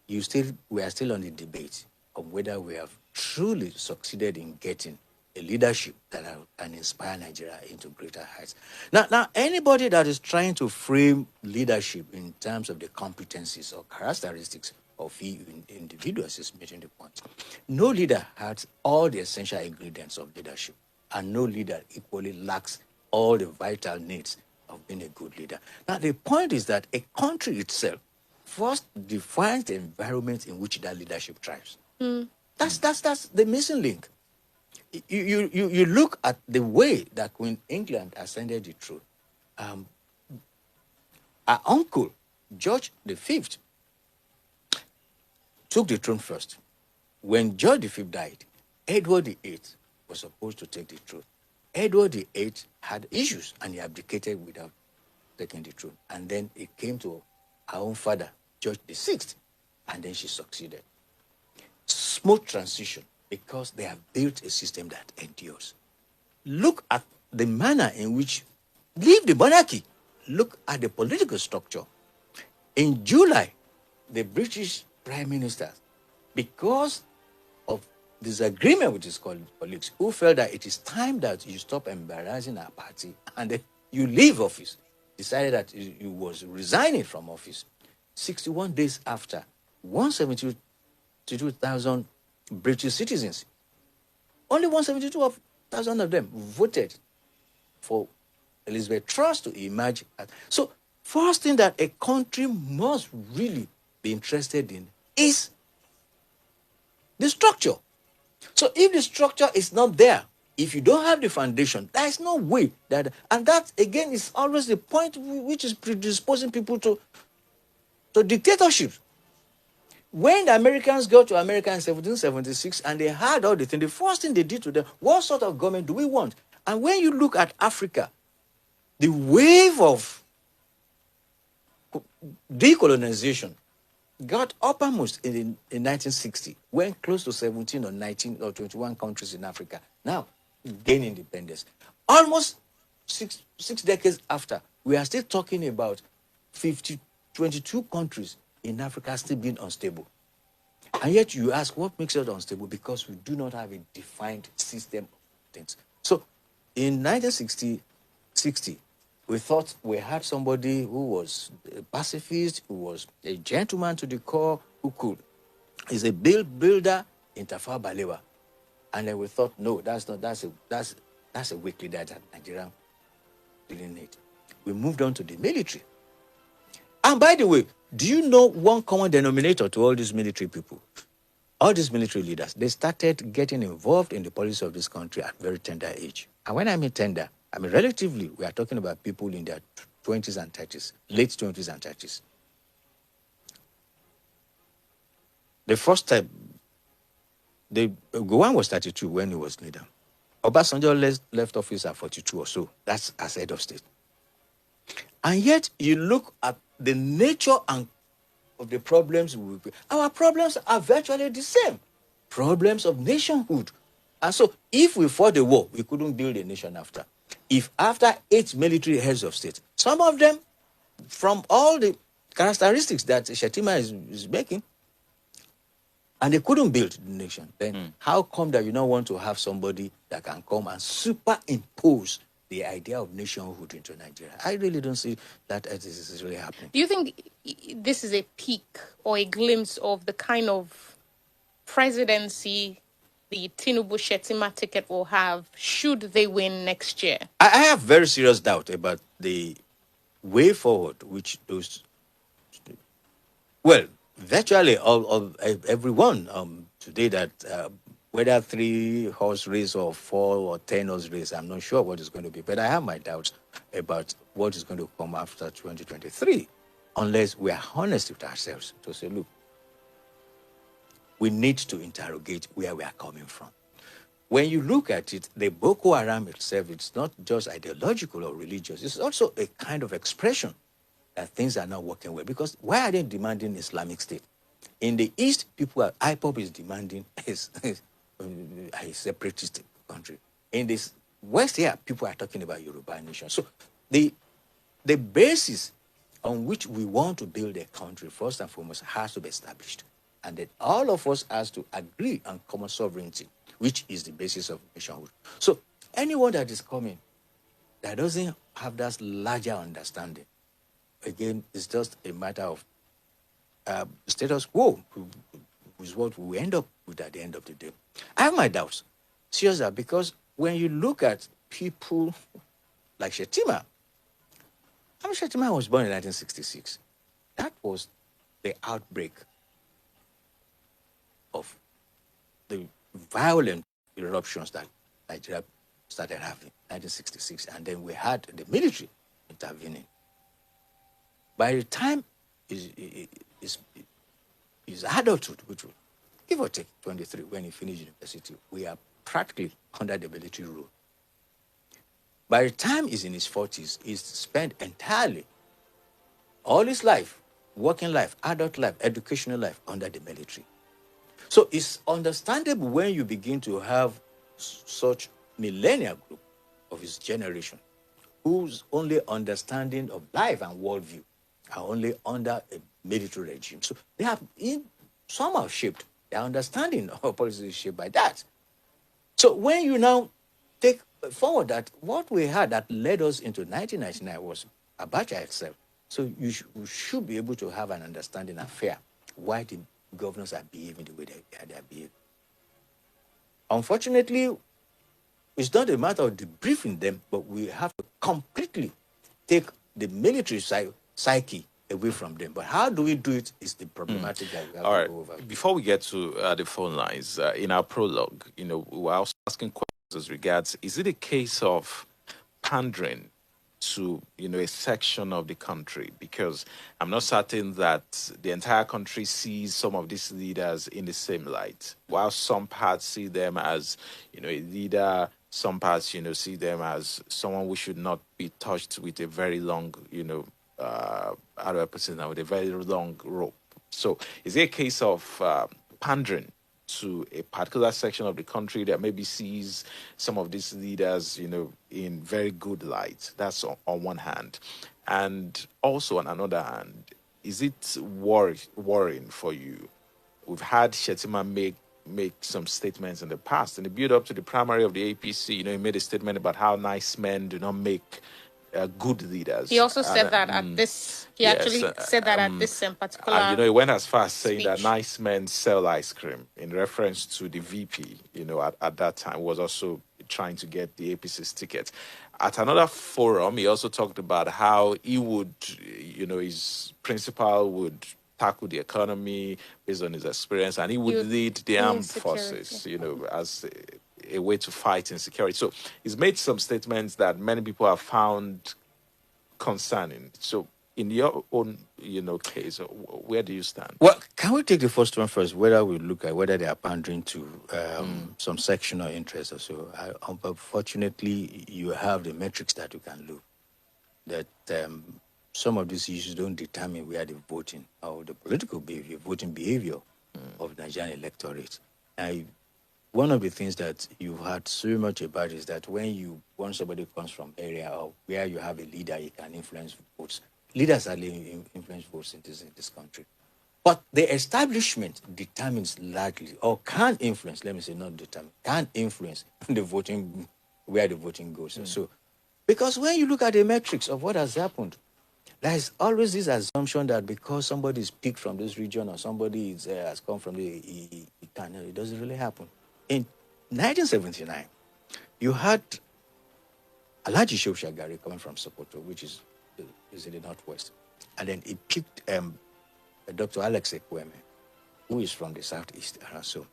We are still on the debate of whether we have truly succeeded in getting a leadership that can inspire Nigeria into greater heights. Now, anybody that is trying to frame leadership in terms of the competencies or characteristics of individuals is making the point. No leader has all the essential ingredients of leadership, and no leader equally lacks all the vital needs of being a good leader. Now, the point is that a country itself first defines the environment in which that leadership thrives. Mm. That's the missing link. You look at the way that Queen England ascended the throne. Our uncle, George V, took the throne first. When George V died, Edward VIII was supposed to take the throne. Edward VIII had issues, and he abdicated without taking the throne. And then it came to our own father, George VI, and then she succeeded. Smooth transition, because they have built a system that endures. Look at the manner in which, leave the monarchy, look at the political structure. In July, the British Prime Minister, because of disagreement with his colleagues, who felt that it is time that you stop embarrassing our party and then you leave office, decided that he was resigning from office. 61 days after, 172,000 British citizens, only 172,000 of them voted for Elizabeth Truss to emerge. So, first thing that a country must really be interested in is the structure. So, if the structure is not there, if you don't have the foundation, there is no way that, and that again is always the point which is predisposing people to dictatorship. When the Americans got to America in 1776 and they had all the things, the first thing they did to them, what sort of government do we want? And when you look at Africa, the wave of decolonization got uppermost in 1960, when close to 17 or 19 or 21 countries in Africa now gain independence. Almost six decades after, we are still talking about 22 countries in Africa still being unstable. And yet you ask, what makes it unstable? Because we do not have a defined system of things. So in 1960, we thought we had somebody who was a pacifist, who was a gentleman to the core, who could. He's a builder in Tafawa Balewa. And then we thought, no, that's a weak leader that Nigeria didn't need. We moved on to the military. And by the way, do you know one common denominator to all these military people? All these military leaders, they started getting involved in the policy of this country at very tender age. And when I mean tender, I mean relatively, we are talking about people in their 20s and 30s, late 20s and 30s. The first time, Gowon was 32 when he was leader. Obasanjo left office at 42 or so. That's as head of state. And yet, you look at the nature of the problems. Our problems are virtually the same. Problems of nationhood. And so, if we fought the war, we couldn't build a nation after. If after 8 military heads of state, some of them, from all the characteristics that Shetima is making, and they couldn't build the nation, then how come that you don't want to have somebody that can come and superimpose the idea of nationhood into Nigeria? I really don't see that this is really happening. Do you think this is a peak or a glimpse of the kind of presidency the Tinubu-Shetima ticket will have should they win next year? I have very serious doubt about the way forward, which those... Well, virtually everyone today that whether 3-horse race or 4 or 10-horse race, I'm not sure what it's going to be, but I have my doubts about what is going to come after 2023, unless we are honest with ourselves to say, look, we need to interrogate where we are coming from. When you look at it, the Boko Haram itself, it's not just ideological or religious, it's also a kind of expression that things are not working well. Because why are they demanding Islamic State? In the East, IPOB is demanding a separatist country. In this West here, people are talking about Yoruba nation. So the basis on which we want to build a country, first and foremost, has to be established. And then all of us has to agree on common sovereignty, which is the basis of nationhood. So anyone that is coming that doesn't have that larger understanding, again, it's just a matter of status quo, is what we end up with at the end of the day. I have my doubts, seriously, because when you look at people like Shetima, Shetima was born in 1966. That was the outbreak of the violent eruptions that Nigeria started having in 1966, and then we had the military intervening. By the time his adulthood, which will give or take 23, when he finished university, we are practically under the military rule. By the time he's in his 40s, he's spent entirely all his life, working life, adult life, educational life, under the military. So it's understandable when you begin to have such millennial group of his generation whose only understanding of life and worldview are only under a military regime. So they have somehow shaped, their understanding of policy is shaped by that. So when you now take forward that what we had that led us into 1999 was Abacha itself. So we should be able to have an understanding and fair why the governors are behaving the way they are behaving. Unfortunately, it's not a matter of debriefing them, but we have to completely take the military psyche away from them. But how do we do it is the problematic that we have to go over. Before we get to the phone lines, in our prologue, we were also asking questions as regards, is it a case of pandering to, a section of the country? Because I'm not certain that the entire country sees some of these leaders in the same light. While some parts see them as, a leader, some parts, see them as someone who should not be touched with a very long, how do I put it now, with a very long rope. So is it a case of pandering to a particular section of the country that maybe sees some of these leaders, in very good light? That's on one hand. And also on another hand, is it worrying for you? We've had Shetima make some statements in the past. In the build-up to the primary of the APC, he made a statement about how nice men do not make good leaders. He also said that at this. He actually said that at this particular. And he went as far as saying speech. that nice men sell ice cream in reference to the VP. At that time was also trying to get the APC's ticket. At another forum, he also talked about how he would, his principal would tackle the economy based on his experience, and he would lead the armed forces, as a way to fight insecurity. So he's made some statements that many people have found concerning. So in your own, case, where do you stand? Well, can we take the first one first, whether we look at whether they are pandering to some sectional interest or so? Unfortunately, you have the metrics that you can look, that some of these issues don't determine where the voting or the political behavior, voting behavior of the Nigerian electorate. One of the things that you've heard so much about is that when somebody comes from area or where you have a leader, you can influence votes. Leaders are influence votes in this country. But the establishment determines largely, or can influence, let me say not determine, can influence the voting, where the voting goes. So, because when you look at the metrics of what has happened, there's always this assumption that because somebody is picked from this region or somebody has come from it doesn't really happen. In 1979, you had Alhaji Shehu Shagari coming from Sokoto, which is in the northwest. And then he picked Dr. Alex Ekweme, who is from the southeast. And so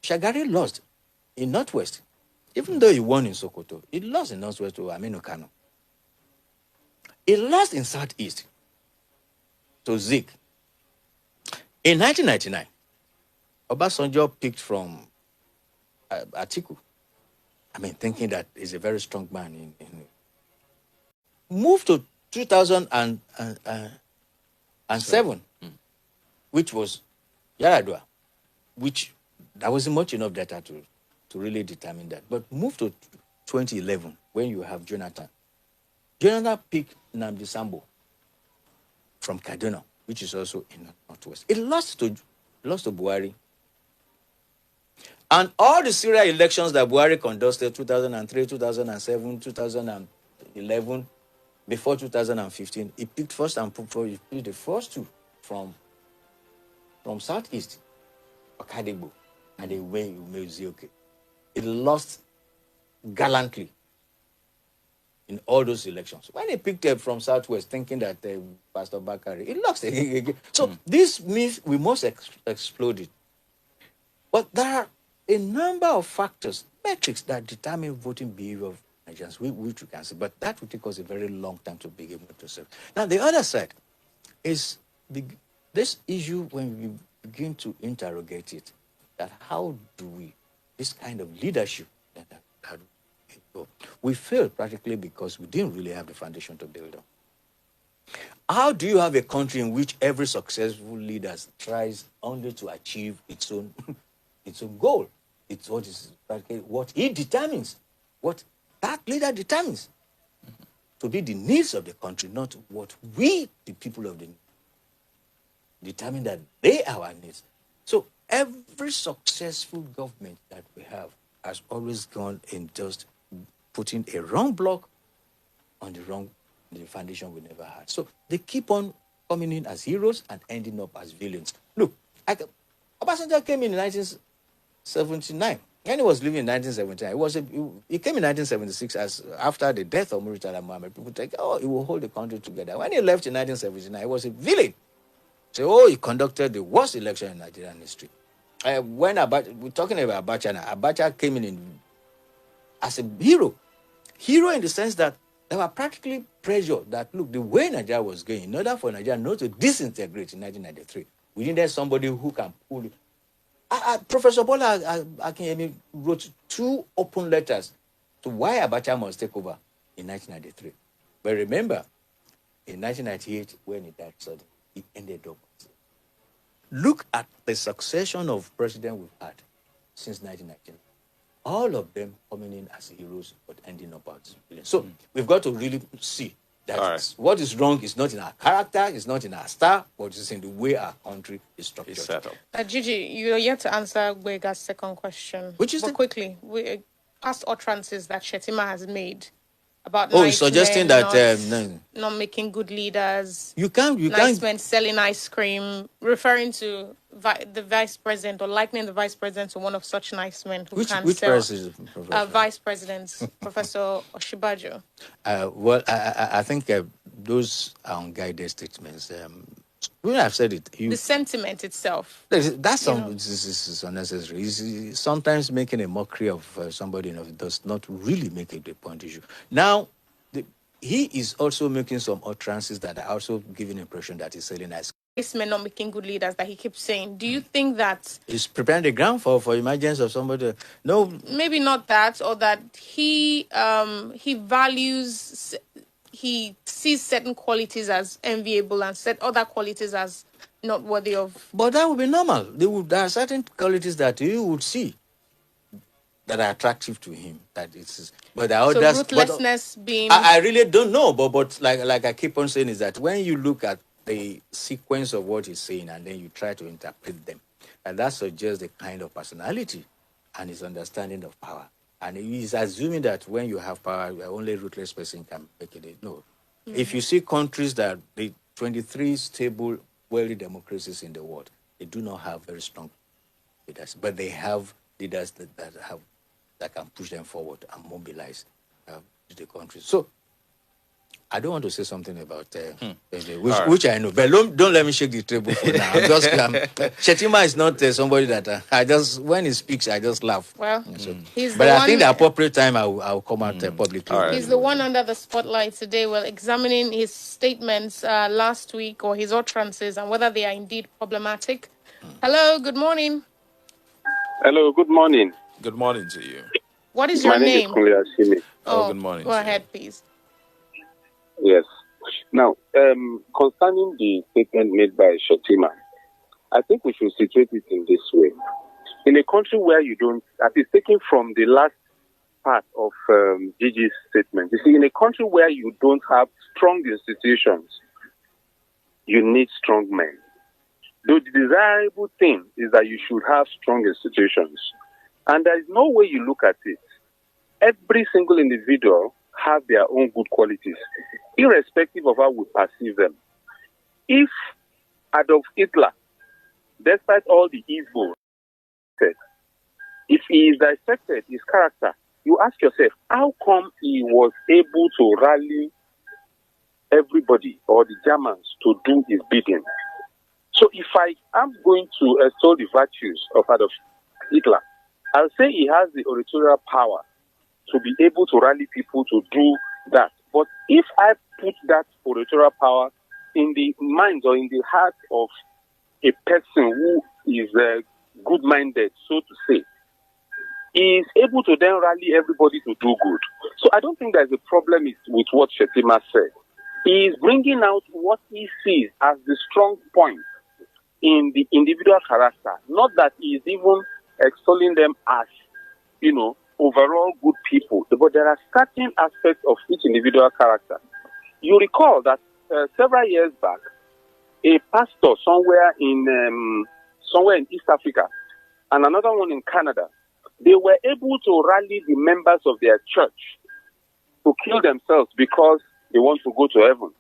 Shagari lost in northwest. Even though he won in Sokoto, he lost in northwest to Aminu Kano. He lost in southeast to Zik. In 1999, Obasanjo picked from Atiku. Thinking that he's a very strong man. Moved to 2007, which was Yaradua, which there wasn't much enough data to really determine that. But moved to 2011, when you have Jonathan. Jonathan picked Nnamdi Sambo from Kaduna, which is also in the northwest. It lost to Buhari. And all the serial elections that Buhari conducted, 2003, 2007, 2011, before 2015, he picked first and he picked the first two from southeast, Okadegbo, and the way you made Zioke. It lost gallantly in all those elections. When he picked up from southwest, thinking that Pastor Bakari, he lost again. So this means we must explode it. But there are a number of factors, metrics that determine voting behavior of Nigerians, which we can see. But that will take us a very long time to be able to say. Now, the other side is this issue when we begin to interrogate it, that how do we, this kind of leadership, we failed practically because we didn't really have the foundation to build on. How do you have a country in which every successful leader tries only to achieve its own goal? It's what he determines, what that leader determines to be the needs of the country, not what we, the people of the determine that they are our needs. So every successful government that we have has always gone in just putting a wrong block on the foundation we never had. So they keep on coming in as heroes and ending up as villains. Look, Obasanjo came in 1979. When he was living in 1979, he came in 1976 as after the death of Murtala Muhammad. People think, he will hold the country together. When he left in 1979, he was a villain. So, he conducted the worst election in Nigerian history. When we're talking about Abacha now, Abacha came in as a hero. Hero in the sense that there were practically pressure that, look, the way Nigeria was going, in order for Nigeria not to disintegrate in 1993, we needed somebody who can pull it. Professor Bola Akinyemi wrote 2 open letters to why Abacha must take over in 1993. But remember, in 1998, when he died suddenly, he ended up. Look at the succession of presidents we've had since 1919. All of them coming in as heroes, but ending up as villains. So we've got to really see that what is wrong is not in our character, it's not in our star, but it's in the way our country is structured. It's set up. Gigi, you are yet to answer Gbenga's second question. Which is quickly. past utterances that Shettima has made about he's suggesting that not making good leaders. You can't. Men selling ice cream, referring to the vice president or likening the vice president to one of such nice men who can which sell. President? Vice President Professor Oshibajo. Well, I think those are unguided statements. I've said it. The sentiment itself. This is unnecessary. He's sometimes making a mockery of somebody who does not really make it a point issue. Now, he is also making some utterances that are also giving the impression that he's selling ice cream. This men not making good leaders that he keeps saying. Do you think that he's preparing the ground for emergence of somebody? No, maybe not that, or that he values. He sees certain qualities as enviable and other qualities as not worthy of. But that would be normal. There are certain qualities that you would see that are attractive to him. But there are others. Ruthlessness being. I really don't know. But like I keep on saying is that when you look at the sequence of what he's saying and then you try to interpret them, and that suggests the kind of personality and his understanding of power. And he's assuming that when you have power, only a ruthless person can make it. No. Mm-hmm. If you see countries that the 23 stable, wealthy democracies in the world, they do not have very strong leaders, but they have leaders that can push them forward and mobilize the country. So I don't want to say something about which I know, but don't let me shake the table for now. Shettima is not somebody that when he speaks, I just laugh. Well, I think the appropriate time I'll come out publicly. Right. He's the one under the spotlight today. We're examining his statements last week or his utterances and whether they are indeed problematic. Hello, good morning. Hello, good morning. Good morning to you. What is your name? My name is Kuliashimi. Good morning. Go ahead, please. Yes. Now, concerning the statement made by Shettima, I think we should situate it in this way. In a country where you don't, that is taken from the last part of Gigi's statement. You see, in a country where you don't have strong institutions, you need strong men. The desirable thing is that you should have strong institutions. And there is no way you look at it. Every single individual have their own good qualities, irrespective of how we perceive them. If Adolf Hitler, despite all the evil, if he is dissected, his character, you ask yourself, how come he was able to rally everybody or the Germans to do his bidding? So if I am going to extol the virtues of Adolf Hitler, I'll say he has the oratorial power to be able to rally people to do that. But if I put that oratorial power in the minds or in the heart of a person who is good-minded, so to say, he is able to then rally everybody to do good. So I don't think there's a problem with what Shettima said. He is bringing out what he sees as the strong point in the individual character, not that he is even extolling them as, overall good people, but there are certain aspects of each individual character. You recall that several years back, a pastor somewhere in East Africa and another one in Canada, they were able to rally the members of their church to kill themselves because they want to go to heaven.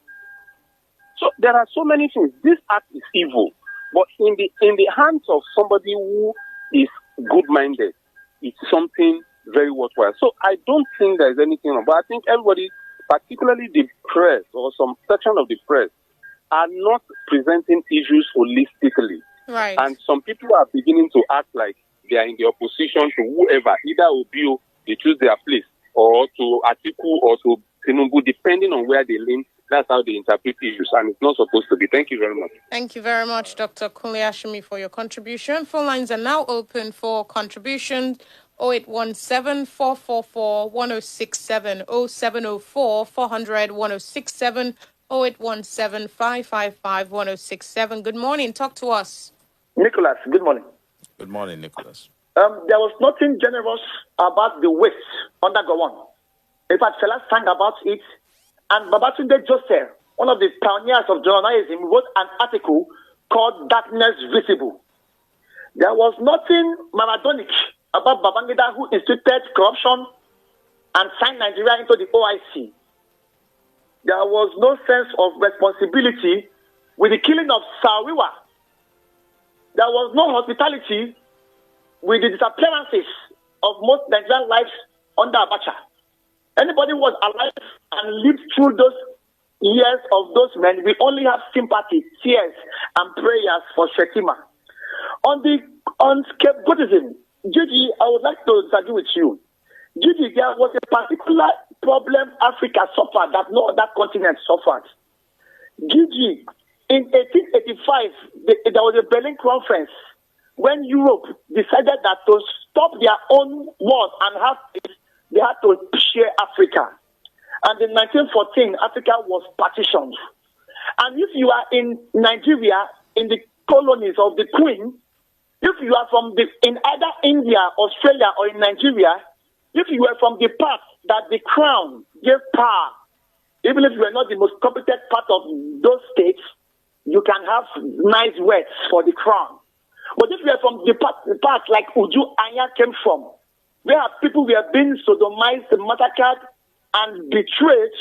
So there are so many things. This act is evil, but in the hands of somebody who is good-minded, it's something very worthwhile. So I don't think there's anything wrong. But I think everybody, particularly the press or some section of the press, are not presenting issues holistically. Right. And some people are beginning to act like they are in the opposition to whoever, either Obio, they choose their place, or to Atiku or to Tinubu, depending on where they lean. That's how they interpret issues, and it's not supposed to be. Thank you very much. Thank you very much, Dr. Kuliashimi, for your contribution. Phone lines are now open for contributions. 0817-444-1067, 0704-400-1067, 0817-555-1067. Good morning. Talk to us. Nicholas, good morning. Good morning, Nicholas. There was nothing generous about the waste under Gowon. In fact, Fela sang about it. And Babatunde Joseph, one of the pioneers of journalism, wrote an article called Darkness Visible. There was nothing Maradonic about Babangida, who instituted corruption and signed Nigeria into the OIC. There was no sense of responsibility with the killing of Sawiwa. There was no hospitality with the disappearances of most Nigerian lives under Abacha. Anybody who was alive and lived through those years of those men, we only have sympathy, tears, and prayers for Shetima. On scapegoatism, Gigi, I would like to disagree with you. Gigi, there was a particular problem Africa suffered that no other continent suffered. Gigi, in 1885, there was a Berlin conference when Europe decided that to stop their own wars and have peace, they had to share Africa. And in 1914, Africa was partitioned. And if you are in Nigeria, in the colonies of the Queen, if you are in either India, Australia, or in Nigeria, if you were from the part that the crown gave power, even if you are not the most competent part of those states, you can have nice words for the crown. But if you are from the part like Uju Anya came from, where people were being sodomized, massacred, and betrayed,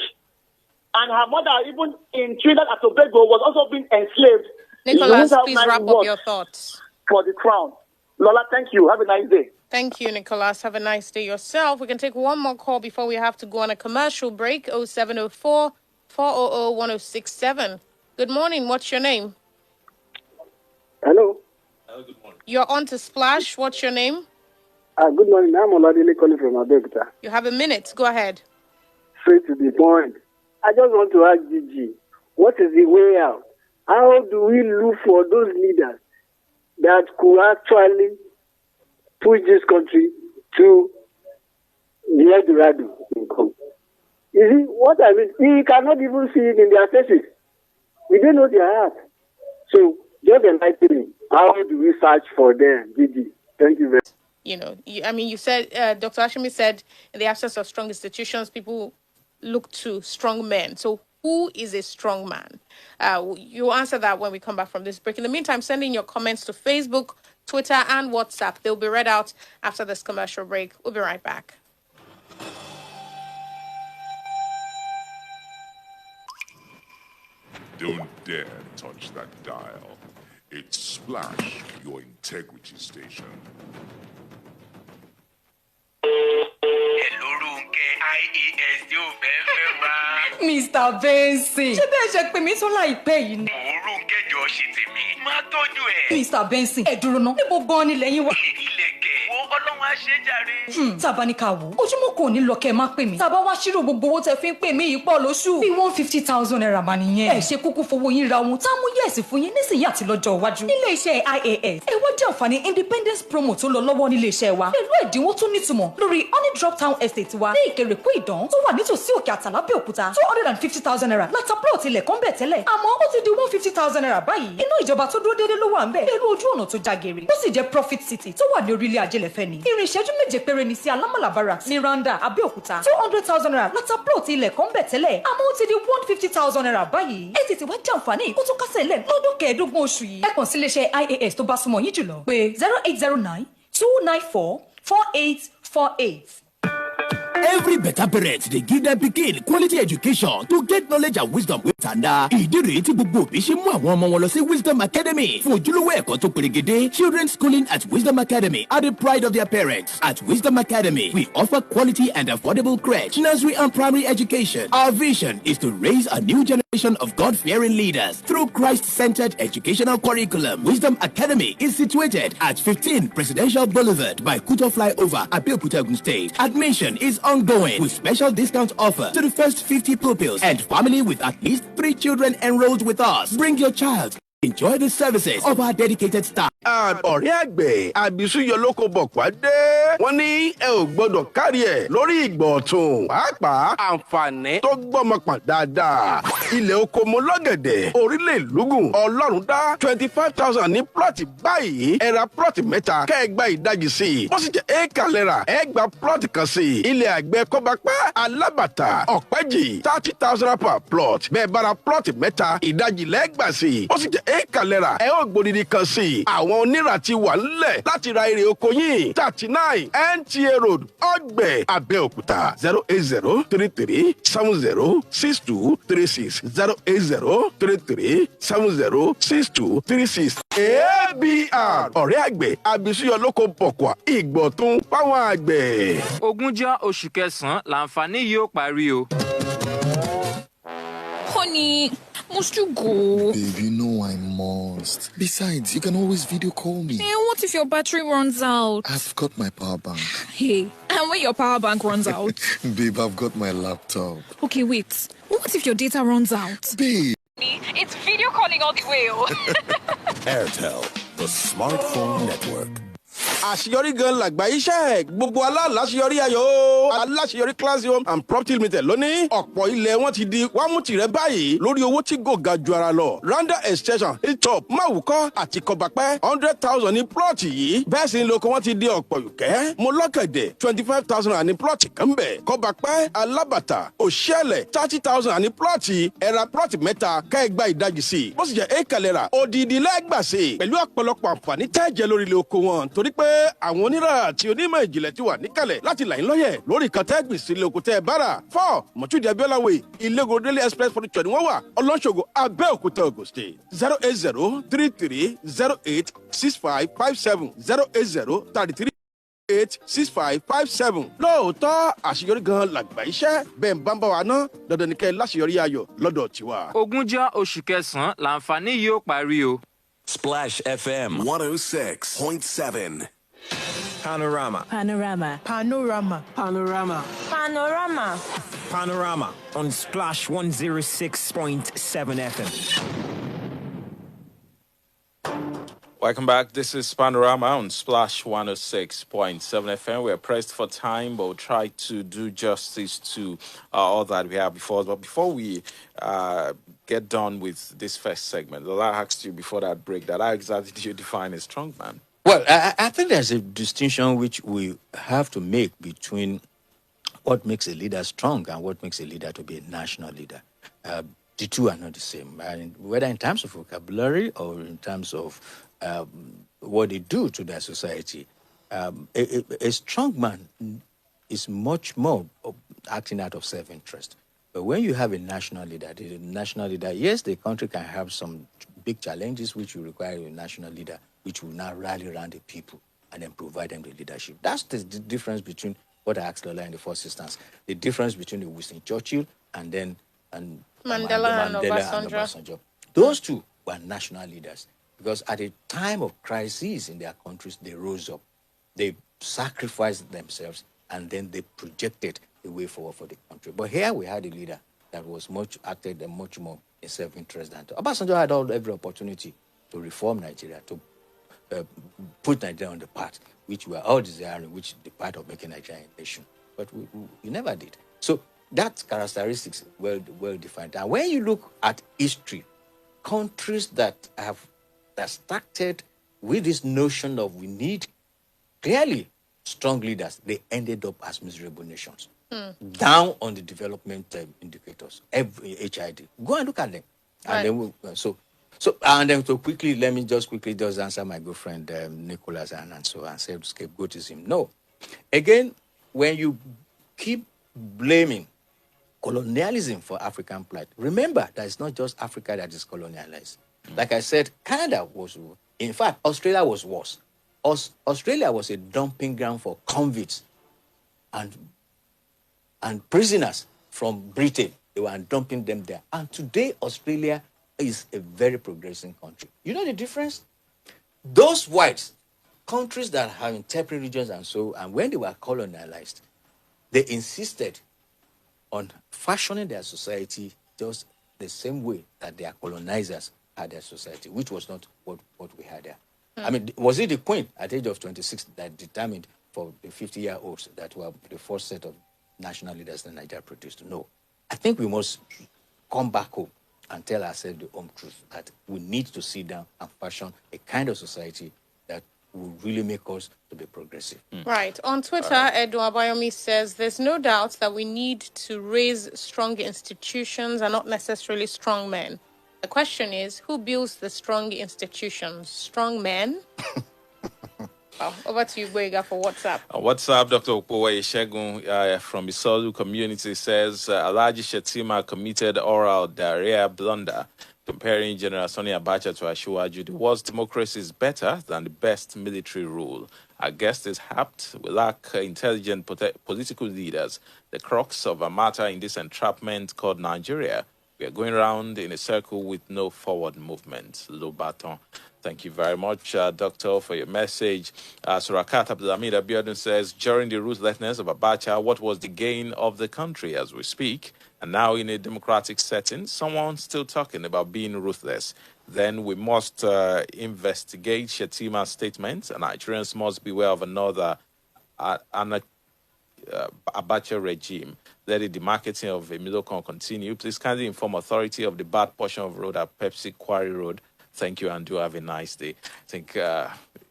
and her mother, even in Trinidad and Tobago, was also being enslaved. Nicholas, please wrap up your thoughts. For the crown. Lola, thank you. Have a nice day. Thank you, Nicholas. Have a nice day yourself. We can take one more call before we have to go on a commercial break. 0704 400 1067. Good morning. What's your name? Hello. Good morning. You're on to Splash. What's your name? Good morning. I'm Oladile calling from Abeokuta. You have a minute. Go ahead. Straight to the point. I just want to ask Gigi, what is the way out? How do we look for those leaders that could actually push this country to the Eldorado income? You see what I mean? We cannot even see it in their faces. We don't know their heart. So just enlighten me. How do we search for them, Gigi? Thank you very much. You said, Dr. Ashimi said, in the absence of strong institutions, people look to strong men. So who is a strong man? You answer that when we come back from this break. In the meantime, send in your comments to Facebook, Twitter, and WhatsApp. They'll be read out after this commercial break. We'll be right back. Don't dare touch that dial. It's Splash, your integrity station. IAS yóò fẹ́ wá. Mr. Benson. Ṣé bẹ́ẹ̀ ṣe pè mí tún láìpẹ́ yìí ni? Òórùn kẹjọ ṣe tèmi. Má tọ́jú ẹ̀. Mr. Benson, ẹ dúró ná. Níbo gan-an ni lẹ́yìn wá? Ilẹ̀kẹ̀. Wo Ọlọ́run á ṣe jàre. Tàbá ní ká wò. Ojúmọ́ kò ní lọ kẹ́ ẹ má pè mí. Tàbá wá ṣírò gbogbo owó tẹ fi ń pè mí yìí pọ̀ lóṣù. Bí 150,000 naira mà nìyẹn. Ẹ ṣe kúkú fowó yín ra ohun tá mú yẹ̀sì fún yín nísìnyí àti lọ́jọ́ iwájú. Nílé iṣẹ́ IAS, ẹ wá jẹ́ àǹfààní Independence promo tó lọ lọ́wọ́ nílé iṣẹ́ wa. Pẹ̀lú ẹ̀dínwó tó nítumọ̀ lórí Honey Drop Town Estate wa ní Ìkẹrẹ̀kú Ìdán tó wà nítòsí Òkè Àtàlà Abẹ́òkúta. 250,000 naira láta plot ilẹ̀ kan bẹ̀ tẹ́lẹ̀. Àmọ́ ó ti di 150,000 naira báyìí. Inú ìjọba tó dúró déédéé ló wà ń bẹ̀. Pẹ̀lú ojú ọ̀nà tó jagere. Ó sì jẹ́ Profit City tó wà ní orílẹ̀ Ajẹ́lẹ̀fẹ́ ni. Ìrìn ìṣẹ́jú méje péré ni sí Alámàlà Barracks ní Randa Abẹ́òkúta. 200,000 naira láta plot ilẹ̀ kan bẹ̀ tẹ́lẹ̀. Àmọ́ ó ti di 150,000 naira báyìí. Ẹ tètè wá jàǹfààní kó tó kásẹ̀ lẹ̀ lọ́dún kẹẹ̀ẹ́dógún oṣù yìí. Ẹ kàn sí iléeṣẹ́ IAS tó bá súnmọ́ yín jùlọ. Pé 0809 294 4848. Every better parent dey give them pikin quality education to get knowledge and wisdom with tanda. Ìdí rèé tí gbogbo òbí ṣe mú àwọn ọmọ wọn lọ sí Wisdom Academy fún ojúlówó ẹ̀kọ́ tó perégedé. Children schooling at Wisdom Academy are the pride of their parents. At Wisdom Academy, we offer quality and affordable crèche, nursery and primary education. Our vision is to raise a new generation of God-fearing leaders through Christ-centered educational curriculum. Wisdom Academy is situated at 15 Presidential Boulevard by Kuto Flyover, Abeokuta, Ogun State. Admission is ongoing with special discount offer to the first 50 pupils and family with at least 3 children enrolled with us. Bring your child. Enjoy the services of our dedicated staff. Ọ̀rẹ́ àgbẹ̀ àbísúyọ lóko bọ̀pá dé. Wọ́n ní ẹ ò gbọ́dọ̀ kárí ẹ̀ lórí ìgbọ̀ ọ̀tún. Pàápàá àǹfààní tó gbọ́mọ pọ̀n dáadáa. Ilẹ̀ oko mo lọ́gẹ̀dẹ̀ orílẹ̀ ìlúgùn Ọlọ́run dá 25,000 ní plọ̀tì báyìí. Ẹ ra plọ̀tì mẹ́ta kẹ́ ẹ gba ìdajì sí i. Bó sì jẹ́ éèkà lẹ́ra ẹ gba plọ̀tì kan sí i. Ilẹ̀ àgbẹ̀ Kọ́bápá Alábàtà Ọ̀pẹ́jì 30,000 per plot. Bẹ́ẹ̀ bá ra plọ̀tì mẹ́ta ìdajì lẹ́gbà sí i. Bó sì jẹ́ ékalẹ́ra ẹ ó gbòdìdì kan sí i. Àwọn onírà ti wà ńlẹ̀ láti ra èrè oko yín. 39 NTA Road Ọ̀gbẹ̀ Abẹ́òkúta 08033706236 08033706236. ABR ọ̀rẹ́ àgbẹ̀ abisuyọ lóko pọ̀kọ̀ ìgbọ̀tún fáwọn àgbẹ̀. Ogúnjọ́ oṣù kẹsàn-án làǹfààní yìí ó parí o. Honey, must you go? Babe, you know I must. Besides, you can always video call me. What if your battery runs out? I've got my power bank. Hey, and when your power bank runs out? Babe, I've got my laptop. Okay, wait. What if your data runs out? Babe. It's video calling all the way. Airtel, the smartphone network. Àṣeyọrí gan làgbà iṣẹ́ gbogbo aláṣeyọrí ayọ̀ aláṣeyọrí Classy Home and Property Limited lónìí ọ̀pọ̀ ilẹ̀ wọn ti di wámútìrẹ́ báyìí lórí owó tí kò ga ju ara lọ. Randa extension hilltop máwùkọ́ àti kọ̀bàpẹ́ 100,000 ní plọ̀tì yìí bẹ́ẹ̀ sì ni lóko wọn ti di ọ̀pọ̀ yùkẹ́ mo lọ́kẹ̀dẹ̀ 25,000 ní plọ̀tì kan bẹ̀ kọ̀bàpẹ́ alábàtà òṣèlè 30,000 ní plọ̀tì ẹ̀ra plọ̀tì mẹ́ta kẹ́ẹ̀gbá ìdajì sí bó sì jẹ́ ékalẹ̀ra òdìdí lẹ́gbàsí pẹ̀lú ọ̀pọ̀lọpọ̀ àǹfààní tẹ́ẹ̀jẹ̀ lórí ilé oko wọn torí pé àwọn onírà àti onímọ̀ ìjìnlẹ̀ ti wà níkàlẹ̀ láti là ń lọ́yẹ̀ lórí kan tẹ́ gbèsè ilé oko tẹ́ ẹ bára 4 Mọ̀túndì Abíọ́lá Way Ìlẹ́gò Daily Express furniture ni wọ́n wà Ọlọ́ṣogbo Abẹ́òkúta Ògùn State 08033086557 08033086557. lóòótọ́ àṣeyọrí gan làgbà iṣẹ́ bẹ́ẹ̀ ń bá ń bá wa ná dandan ní kẹ́ láṣeyọrí ayọ̀ lọ́dọ̀ tiwa. Ogúnjọ́ oṣù kẹsàn-án làǹfààní yìí ó parí o. Splash FM 106.7. Panorama. Panorama. Panorama. Panorama. Panorama. Panorama on Splash 106.7 FM. Welcome back. This is Panorama on Splash 106.7 FM. We're pressed for time, but we'll try to do justice to all that we have before us. But before we get done with this first segment, I asked you before that break that how exactly do you define a strong man? Well, I think there's a distinction which we have to make between what makes a leader strong and what makes a leader to be a national leader. The two are not the same, and whether in terms of vocabulary or in terms of what they do to their society. A strong man is much more acting out of self-interest. But when you have a national leader, yes, the country can have some big challenges which will require a national leader, which will now rally around the people and then provide them the leadership. That's the difference between what I asked Lola in the first instance, the difference between the Winston Churchill and Mandela and Obasanjo. Those two were national leaders because at a time of crisis in their countries, they rose up, they sacrificed themselves, and then they projected the way forward for the country. But here we had a leader that was acted much more in self-interest than Obasanjo had every opportunity to reform Nigeria, to put Nigeria on the path which we are all desiring, which the path of making Nigeria a nation. But we never did. So that characteristics well defined. And when you look at history, countries that started with this notion of we need clearly strong leaders, they ended up as miserable nations. Down on the development indicators, every HID. Go and look at them. And then and then to quickly, let me just quickly answer my good friend Nicholas and said scapegoatism. No. Again, when you keep blaming colonialism for African plight, remember that it's not just Africa that is colonialized. Like I said, Canada was, in fact, Australia was worse. Australia was a dumping ground for convicts and prisoners from Britain. They were dumping them there. And today, Australia is a very progressive country. You know the difference? Those whites, countries that have interpreted regions and when they were colonialized, they insisted on fashioning their society just the same way that their colonizers had their society, which was not what we had there. I mean, was it the Queen at the age of 26 that determined for the 50-year-olds that were the first set of national leaders that Nigeria produced? No. I think we must come back home and tell ourselves the home truth that we need to sit down and fashion a kind of society that will really make us to be progressive. Right. On Twitter, Edu Abayomi says, there's no doubt that we need to raise strong institutions and not necessarily strong men. The question is, who builds the strong institutions? Strong men? Well, over to you, Gbenga, for WhatsApp. WhatsApp, Dr. Okpowe Shegun from Isolu community says, Alhaji Shetima committed oral diarrhea blunder, comparing General Sani Abacha to Asiwaju. The world's democracy is better than the best military rule. Our guest is apt. We lack intelligent political leaders. The crux of a matter in this entrapment called Nigeria. We are going around in a circle with no forward movement. Low baton. Thank you very much, Doctor, for your message. Surakat Abdulhamid Abiodun says, during the ruthlessness of Abacha, what was the gain of the country as we speak? And now in a democratic setting, someone's still talking about being ruthless. Then we must investigate Shetima's statements, and Nigerians must beware of another Abacha regime. Let the demarketing of Emilokon continue. Please kindly inform authority of the bad portion of road at Pepsi Quarry Road. Thank you and do have a nice day. I think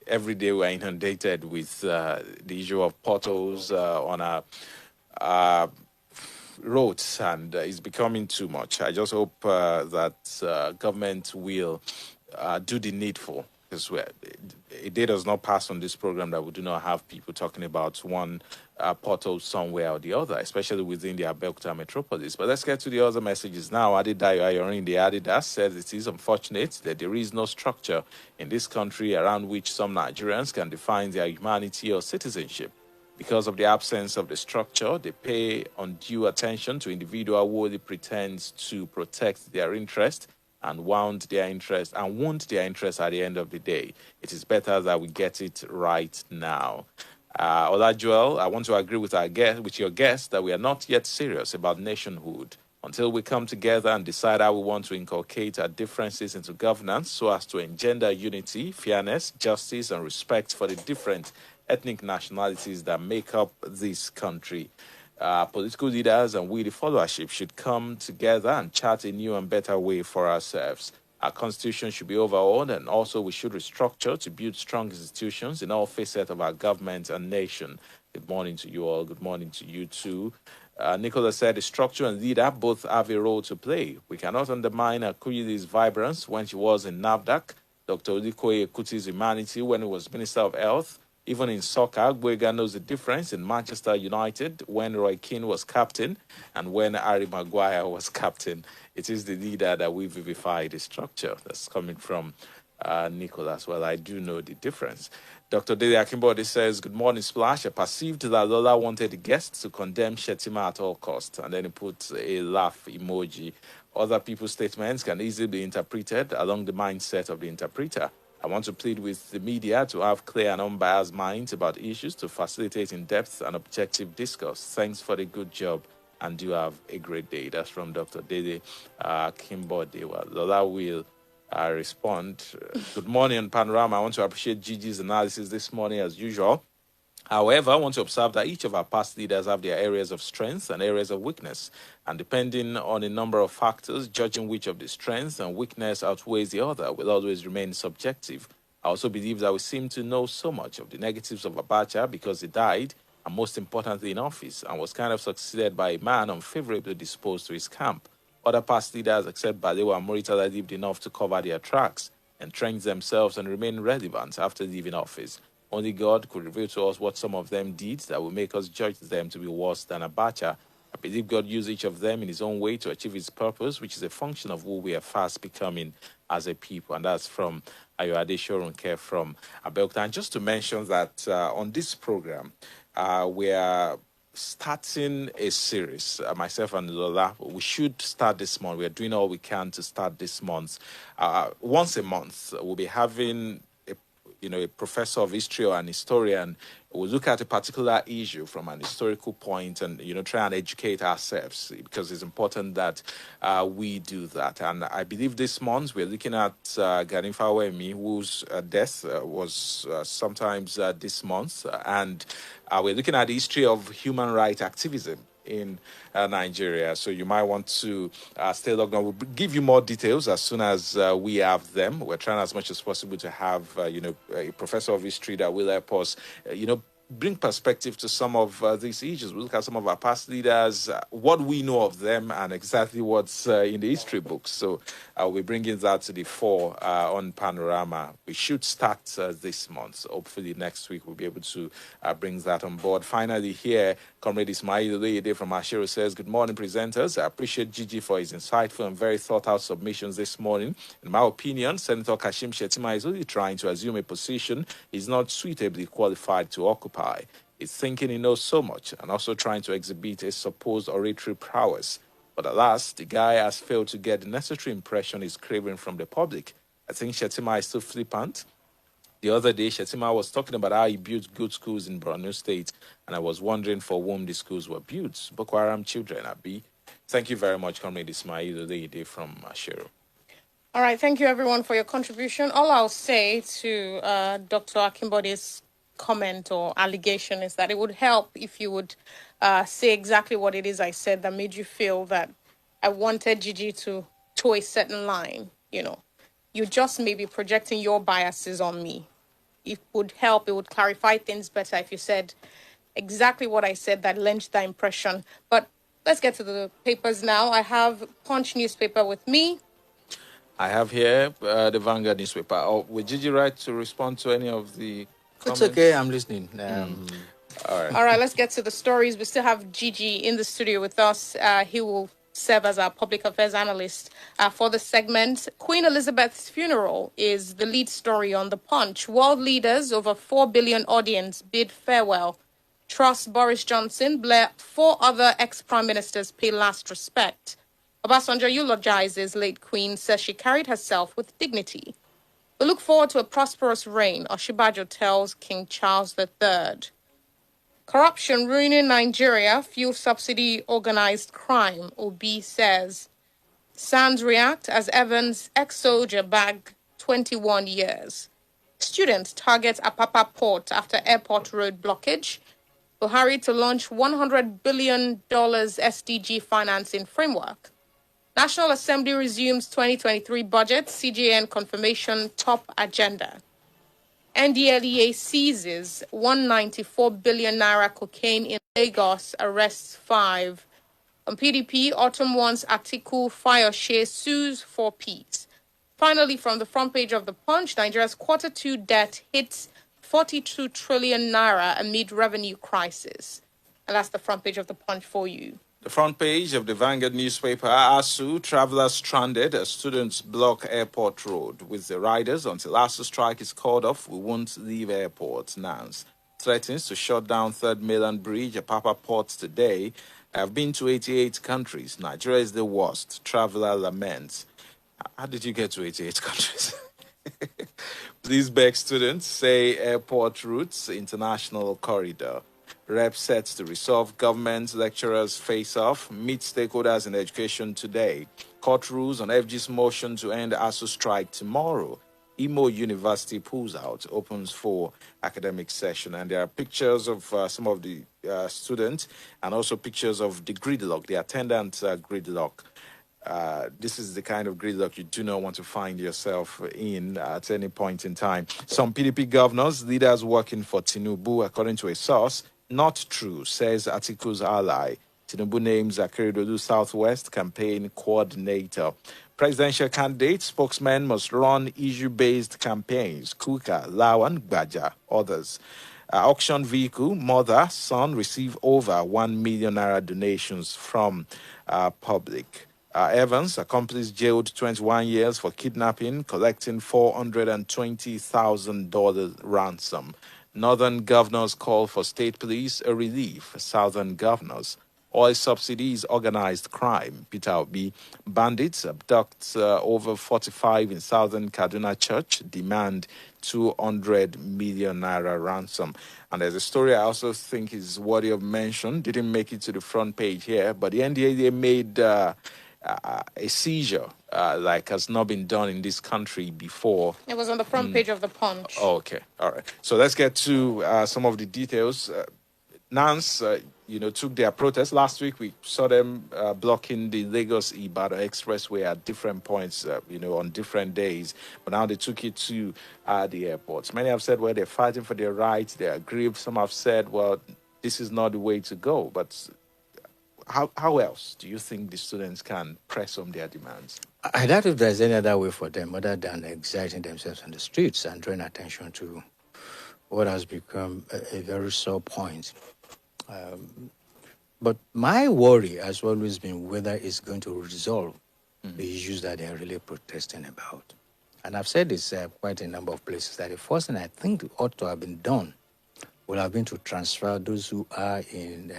every day we're inundated with the issue of potholes on our roads, and it's becoming too much. I just hope that government will do the needful, because a day does not pass on this program that we do not have people talking about one pothole somewhere or the other, especially within the Abeokuta metropolis. But let's get to the other messages now. Adedayo Ayorin, the Adidas, says it is unfortunate that there is no structure in this country around which some Nigerians can define their humanity or citizenship. Because of the absence of the structure, they pay undue attention to individual who only pretends to protect their interest and wound their interest at the end of the day. It is better that we get it right now. Olajuel, I want to agree with your guest that we are not yet serious about nationhood until we come together and decide how we want to inculcate our differences into governance so as to engender unity, fairness, justice, and respect for the different ethnic nationalities that make up this country. Political leaders and we, the followership, should come together and chart a new and better way for ourselves. Our constitution should be overhauled, and also we should restructure to build strong institutions in all facets of our government and nation. Good morning to you all. Good morning to you too. Nicholas said the structure and leader both have a role to play. We cannot undermine Akuyili's vibrance when she was in NAFDAC, Dr. Olikoye Ekuti's humanity when he was Minister of Health. Even in soccer, Gbenga knows the difference in Manchester United when Roy Keane was captain and when Harry Maguire was captain. It is the leader that we vivify the structure. That's coming from Nicholas. Well, I do know the difference. Dr. Dele Akimbode says, good morning, Splash. I perceived that Lola wanted the guests to condemn Shetima at all costs, and then he puts a laugh emoji. Other people's statements can easily be interpreted along the mindset of the interpreter. I want to plead with the media to have clear and unbiased minds about issues to facilitate in-depth and objective discourse. Thanks for the good job and do have a great day. That's from Dr. Dede Kimbode. Well, Lola will respond. Good morning on Panorama. I want to appreciate Gigi's analysis this morning as usual. However, I want to observe that each of our past leaders have their areas of strength and areas of weakness. And depending on a number of factors, judging which of the strength and weakness outweighs the other will always remain subjective. I also believe that we seem to know so much of the negatives of Abacha because he died, and most importantly in office, and was kind of succeeded by a man unfavorably disposed to his camp. Other past leaders, except Balewa and Muritala, lived enough to cover their tracks, entrench themselves, and remain relevant after leaving office. Only God could reveal to us what some of them did that will make us judge them to be worse than Abacha. I believe God used each of them in his own way to achieve his purpose, which is a function of who we are fast becoming as a people. And that's from Ayoade Shorunke from Abeokuta. And just to mention that on this program, we are starting a series, myself and Lola. We should start this month. We are doing all we can to start this month. Once a month, we'll be having a professor of history or an historian will look at a particular issue from an historical point and, try and educate ourselves, because it's important that we do that. And I believe this month we're looking at Gani Fawemi, whose death was sometimes this month. And we're looking at the history of human rights activism in Nigeria. So you might want to stay logged on. We'll give you more details as soon as we have them. We're trying as much as possible to have, a professor of history that will help us, bring perspective to some of these issues. We look at some of our past leaders, what we know of them, and exactly what's in the history books. So we'll be bringing that to the fore on Panorama. We should start this month. So hopefully next week we'll be able to bring that on board. Finally here, Comrade Ismail Oluyede from Ashiro says, good morning, presenters. I appreciate Gigi for his insightful and very thought-out submissions this morning. In my opinion, Senator Kashim Shettima is only trying to assume a position he's not suitably qualified to occupy. He's thinking he knows so much and also trying to exhibit a supposed oratory prowess. But alas, the guy has failed to get the necessary impression he's craving from the public. I think Shettima is still flippant. The other day, Shettima was talking about how he built good schools in Borno State, and I was wondering for whom the schools were built. Boko Haram children, Abi. Thank you very much, Comrade Ismail Oluyede from Ashero. All right, thank you everyone for your contribution. All I'll say to Dr. Akimbode's comment or allegation is that it would help if you would say exactly what it is I said that made you feel that I wanted Gigi to toe a certain line. You know, you just may be projecting your biases on me. It would help, it would clarify things better if you said exactly what I said that lent that impression. But let's get to the papers now. I have Punch newspaper with me. I have here the Vanguard newspaper. Oh, would Gigi right to respond to any of the comments? It's okay, I'm listening. All right, let's get to the stories. We still have Gigi in the studio with us. He will serve as our public affairs analyst for the segment. Queen Elizabeth's funeral is the lead story on The Punch. World leaders, over 4 billion audience, bid farewell. Truss Boris Johnson, Blair, 4 other ex-prime ministers pay last respect. Obasanjo eulogizes late Queen, says she carried herself with dignity. We look forward to a prosperous reign, Oshibajo tells King Charles III. Corruption ruining Nigeria, fuel subsidy organized crime, Obi says. Sands react as Evans, ex-soldier, bag 21 years. Students target Apapa port after airport road blockage. Buhari to launch $100 billion SDG financing framework. National Assembly resumes 2023 budget, CJN confirmation top agenda. NDLEA seizes 194 billion naira cocaine in Lagos, arrests 5. On PDP, Autumn wants Atiku Fayose sues for peace. Finally, from the front page of The Punch, Nigeria's Q2 debt hits 42 trillion naira amid revenue crisis. And that's the front page of The Punch for you. The front page of the Vanguard newspaper, ASU, travelers stranded as students block airport road. With the riders, until ASU strike is called off, we won't leave airport. Nance threatens to shut down Third Mainland Bridge at Papa Port today. I have been to 88 countries. Nigeria is the worst. Traveler laments. How did you get to 88 countries? Please beg students, say airport routes, international corridor. Rep sets to resolve government lecturers face-off, meet stakeholders in education today. Court rules on FG's motion to end ASU strike tomorrow. Imo University pulls out, opens for academic session. And there are pictures of some of the students and also pictures of the gridlock, the attendant gridlock. This is the kind of gridlock you do not want to find yourself in at any point in time. Some PDP governors, leaders working for Tinubu, according to a source. Not true, says Atiku's ally. Tinubu names Akeredolu Southwest campaign coordinator. Presidential candidate spokesmen must run issue-based campaigns. Kuka, Lawan, Gbaja, others. Auction vehicle, mother, son receive over 1 million naira donations from public. Evans, accomplice jailed 21 years for kidnapping, collecting $420,000 ransom. Northern governors call for state police a relief. Southern governors. Oil subsidies, organized crime. Peter Obi. Bandits abduct over 45 in Southern Kaduna Church. Demand 200 million naira ransom. And there's a story I also think is worthy of mention. Didn't make it to the front page here, but the NDA made a seizure like has not been done in this country before. It was on the front page of The Punch. Oh, okay. All right. So let's get to some of the details. NANS, took their protest. Last week, we saw them blocking the Lagos-Ibadan Expressway at different points, on different days. But now they took it to the airports. Many have said, well, they're fighting for their rights. They're aggrieved. Some have said, well, this is not the way to go. But how else do you think the students can press on their demands? I doubt if there's any other way for them other than exerting themselves on the streets and drawing attention to what has become a very sore point. But my worry has always been whether it's going to resolve the issues that they're really protesting about. And I've said this quite a number of places, that the first thing I think ought to have been done would have been to transfer those who are in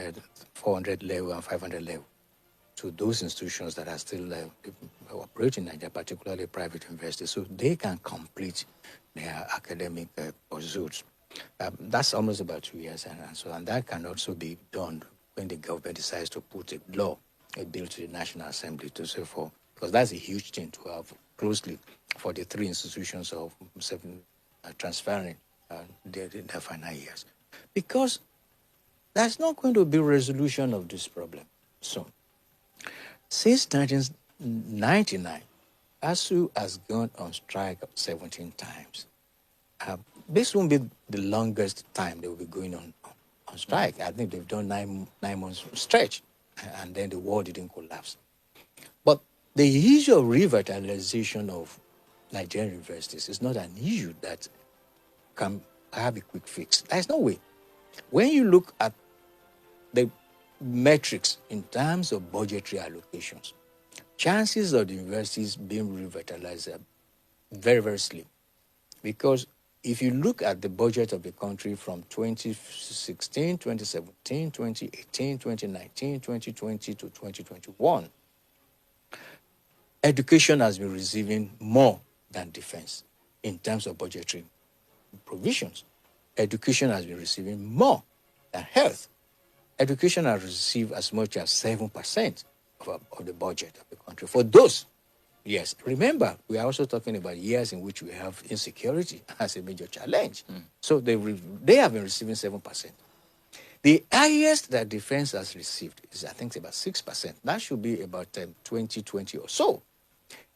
400 level and 500 level to those institutions that are still operating in Nigeria, particularly private universities, so they can complete their academic pursuits. That's almost about 2 years, and that can also be done when the government decides to put a bill to the National Assembly to say for, because that's a huge thing to have closely for the three institutions of transferring their final years. Because there's not going to be resolution of this problem soon. Since 1999, ASU has gone on strike 17 times. This won't be the longest time they will be going on strike. I think they've done nine months stretch, and then the war didn't collapse. But the issue of revitalization of Nigerian universities is not an issue that can have a quick fix. There's no way. When you look at the metrics in terms of budgetary allocations, chances of the universities being revitalized are very, very slim. Because if you look at the budget of the country from 2016, 2017, 2018, 2019, 2020 to 2021, education has been receiving more than defense in terms of budgetary provisions. Education has been receiving more than health. Education has received as much as 7% of the budget of the country. For those years, remember, we are also talking about years in which we have insecurity as a major challenge. So they have been receiving 7%. The highest that defense has received is, I think, about 6%. That should be about 2020 or so.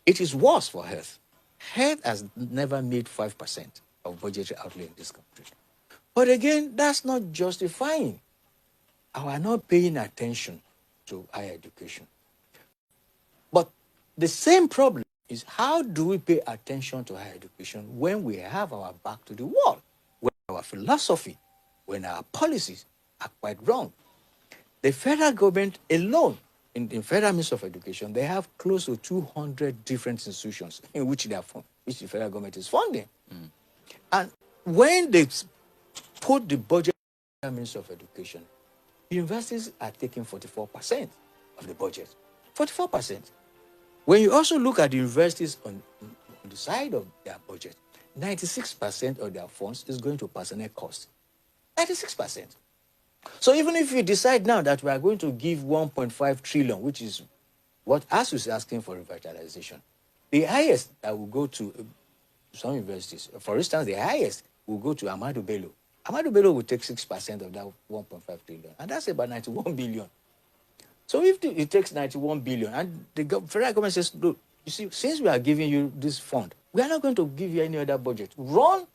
It is worse for health. Health has never made 5% of budgetary outlay in this country. But again, that's not justifying our not paying attention to higher education. But the same problem is, how do we pay attention to higher education when we have our back to the wall, when our philosophy, when our policies are quite wrong? The federal government alone, in Federal Ministry of Education, they have close to 200 different institutions in which the federal government is funding. And when they put the budget of the Federal Ministry of Education, universities are taking 44% of the budget. 44%. When you also look at the universities on the side of their budget, 96% of their funds is going to personnel costs. 96%. So even if we decide now that we are going to give 1.5 trillion, which is what ASU is asking for revitalization, the highest that will go to some universities, for instance, the highest will go to Ahmadu Bello. Ahmadu Bello will take 6% of that 1.5 trillion, and that's about 91 billion. So if it takes 91 billion, and the federal government says, look, you see, since we are giving you this fund, we are not going to give you any other budget. Run,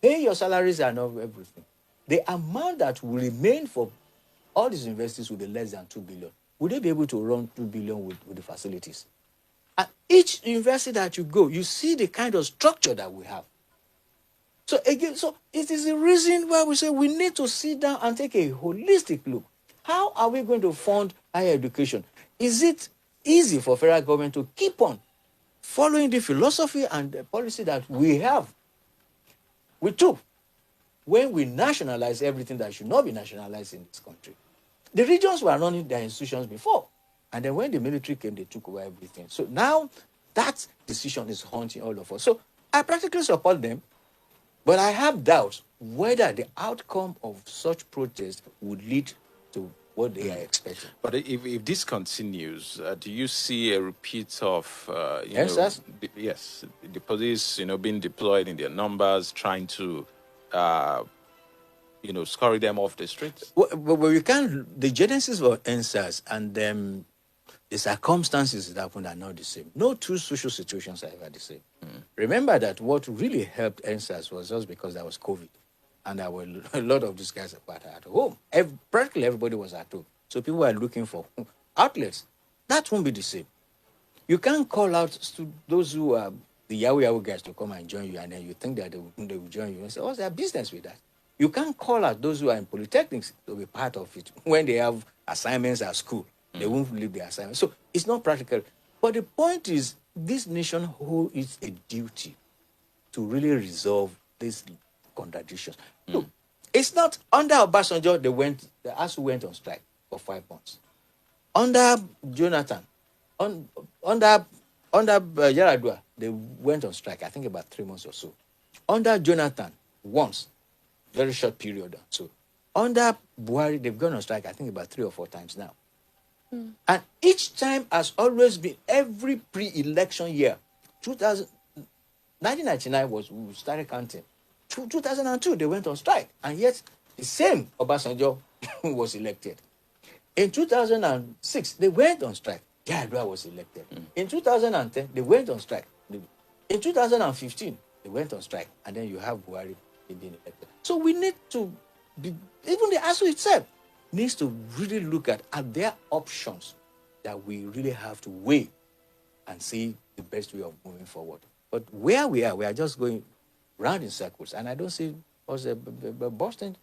pay your salaries and everything. The amount that will remain for all these universities will be less than 2 billion. Would they be able to run 2 billion with the facilities? At each university that you go, you see the kind of structure that we have. So again, it is the reason why we say we need to sit down and take a holistic look. How are we going to fund higher education? Is it easy for federal government to keep on following the philosophy and the policy that we have? We took when we nationalize everything that should not be nationalized in this country. The regions were running their institutions before. And then when the military came, they took over everything. So now that decision is haunting all of us. So I practically support them, but I have doubts whether the outcome of such protests would lead to what they are expecting. But if this continues, do you see a repeat of, the police, being deployed in their numbers, trying to scurry them off the streets? Well, you can't. The genesis of NSAS and the circumstances that happened are not the same. No two social situations are ever the same. Remember that what really helped NSAS was just because there was COVID. And there were a lot of these guys were at home. Practically everybody was at home. So people were looking for outlets. That won't be the same. You can't call out to those who are the Yahoo guys to come and join you, and then you think that they will join you and say, what's their business with that? You can't call out those who are in polytechnics to be part of it. When they have assignments at school, they won't leave their assignments. So it's not practical. But the point is, this nation holds a duty to really resolve these contradictions. Look, it's not under Obasanjo, the ASU went on strike for 5 months. Under Jonathan, under Yaradua, they went on strike, I think about 3 months or so. Under Jonathan, once, very short period. So under Buhari, they've gone on strike, I think about 3 or 4 times now. And each time has always been, every pre-election year, 1999 was, we started counting. 2002, they went on strike. And yet, the same Obasanjo was elected. In 2006, they went on strike. Yaradua was elected. In 2010, they went on strike. In 2015, they went on strike. And then you have Buhari being elected. So we need to be, even the ASU itself needs to really look at their options that we really have to weigh and see the best way of moving forward. But where we are just going round in circles. And I don't see us busting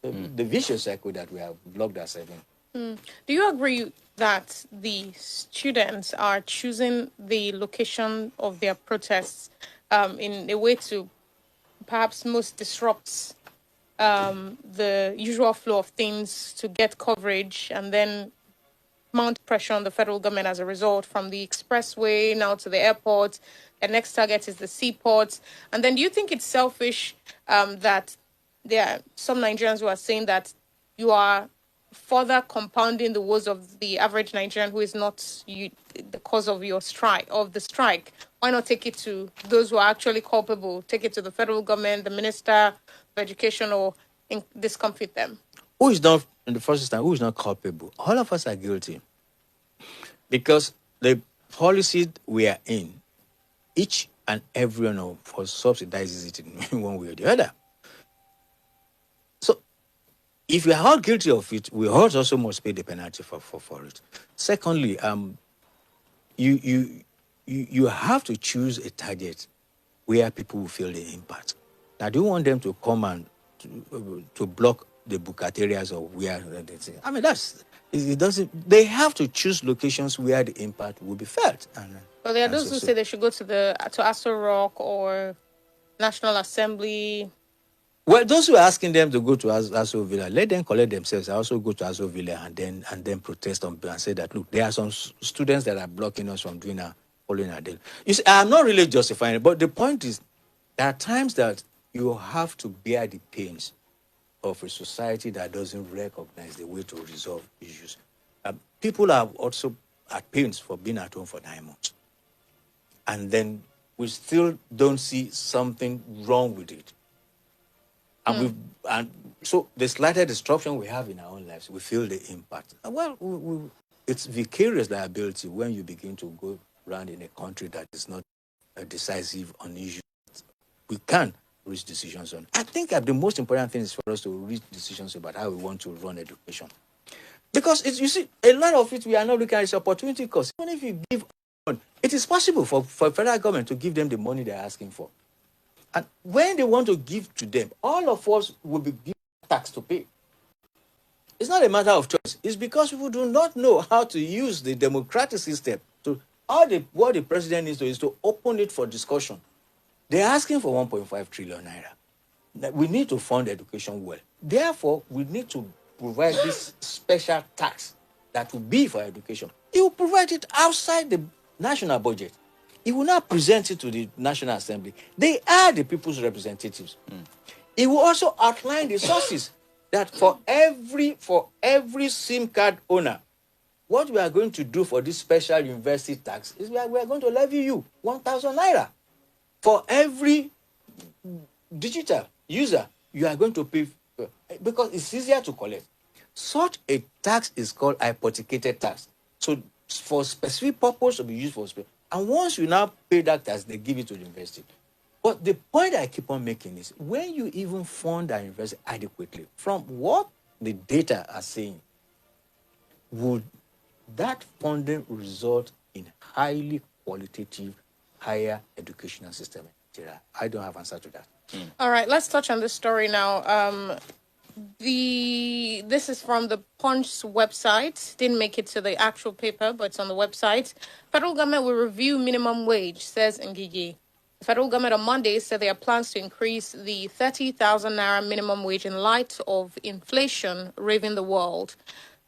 the vicious circle that we have locked ourselves in. Do you agree that the students are choosing the location of their protests in a way to perhaps most disrupts the usual flow of things to get coverage and then mount pressure on the federal government as a result, from the expressway now to the airport? The next target is the seaports. And then do you think it's selfish that there are some Nigerians who are saying that you are further compounding the woes of the average Nigerian who is not the cause of your strike, of the strike? Why not take it to those who are actually culpable? Take it to the federal government, the Minister of Education, or discomfit them? Who is not, in the first instance, who is not culpable? All of us are guilty. Because the policy we are in, each and every one of us subsidizes it in one way or the other. So, if we are all guilty of it, we also must pay the penalty for it. Secondly, you have to choose a target where people will feel the impact. Now, do you want them to come and to block the bucat areas of where they say? I mean, it doesn't. They have to choose locations where the impact will be felt. Well, there are those who say they should go to Aso Rock or National Assembly. Well, those who are asking them to go to Aso Villa, let them collect themselves. I also go to Aso Villa and then protest and say that, look, there are some students that are blocking us from doing following our deal. You see, I'm not really justifying it, but the point is, there are times that you have to bear the pains of a society that doesn't recognize the way to resolve issues. People are also at pains for being at home for 9 months. And then we still don't see something wrong with it. And so the slightest disruption we have in our own lives, we feel the impact. Well, it's vicarious liability when you begin to go around in a country that is not decisive on issues we can reach decisions on. I think the most important thing is for us to reach decisions about how we want to run education. Because, you see, a lot of it we are not looking at as opportunity cost. Even if you give on, it is possible for federal government to give them the money they're asking for. And when they want to give to them, all of us will be given tax to pay. It's not a matter of choice. It's because people do not know how to use the democratic system. What the president needs to do is to open it for discussion. They're asking for 1.5 trillion naira. We need to fund education well. Therefore, we need to provide this special tax that will be for education. He will provide it outside the national budget. He will not present it to the National Assembly. They are the people's representatives. He will also outline the sources that for every SIM card owner, what we are going to do for this special university tax is we are going to levy you 1,000 naira. For every digital user, you are going to pay because it's easier to collect. Such a tax is called hypothecated tax. So for specific purpose to be used for specific. And once you now pay that tax, they give it to the university. But the point I keep on making is when you even fund an university adequately, from what the data are saying, would that funding result in highly qualitative, higher educational system in Nigeria? I don't have answer to that. All right, let's touch on this story now. This is from the Punch's website. Didn't make it to the actual paper, but it's on the website. Federal government will review minimum wage, says Ngigi. The federal government on Monday said there are plans to increase the 30,000 naira minimum wage in light of inflation raving the world.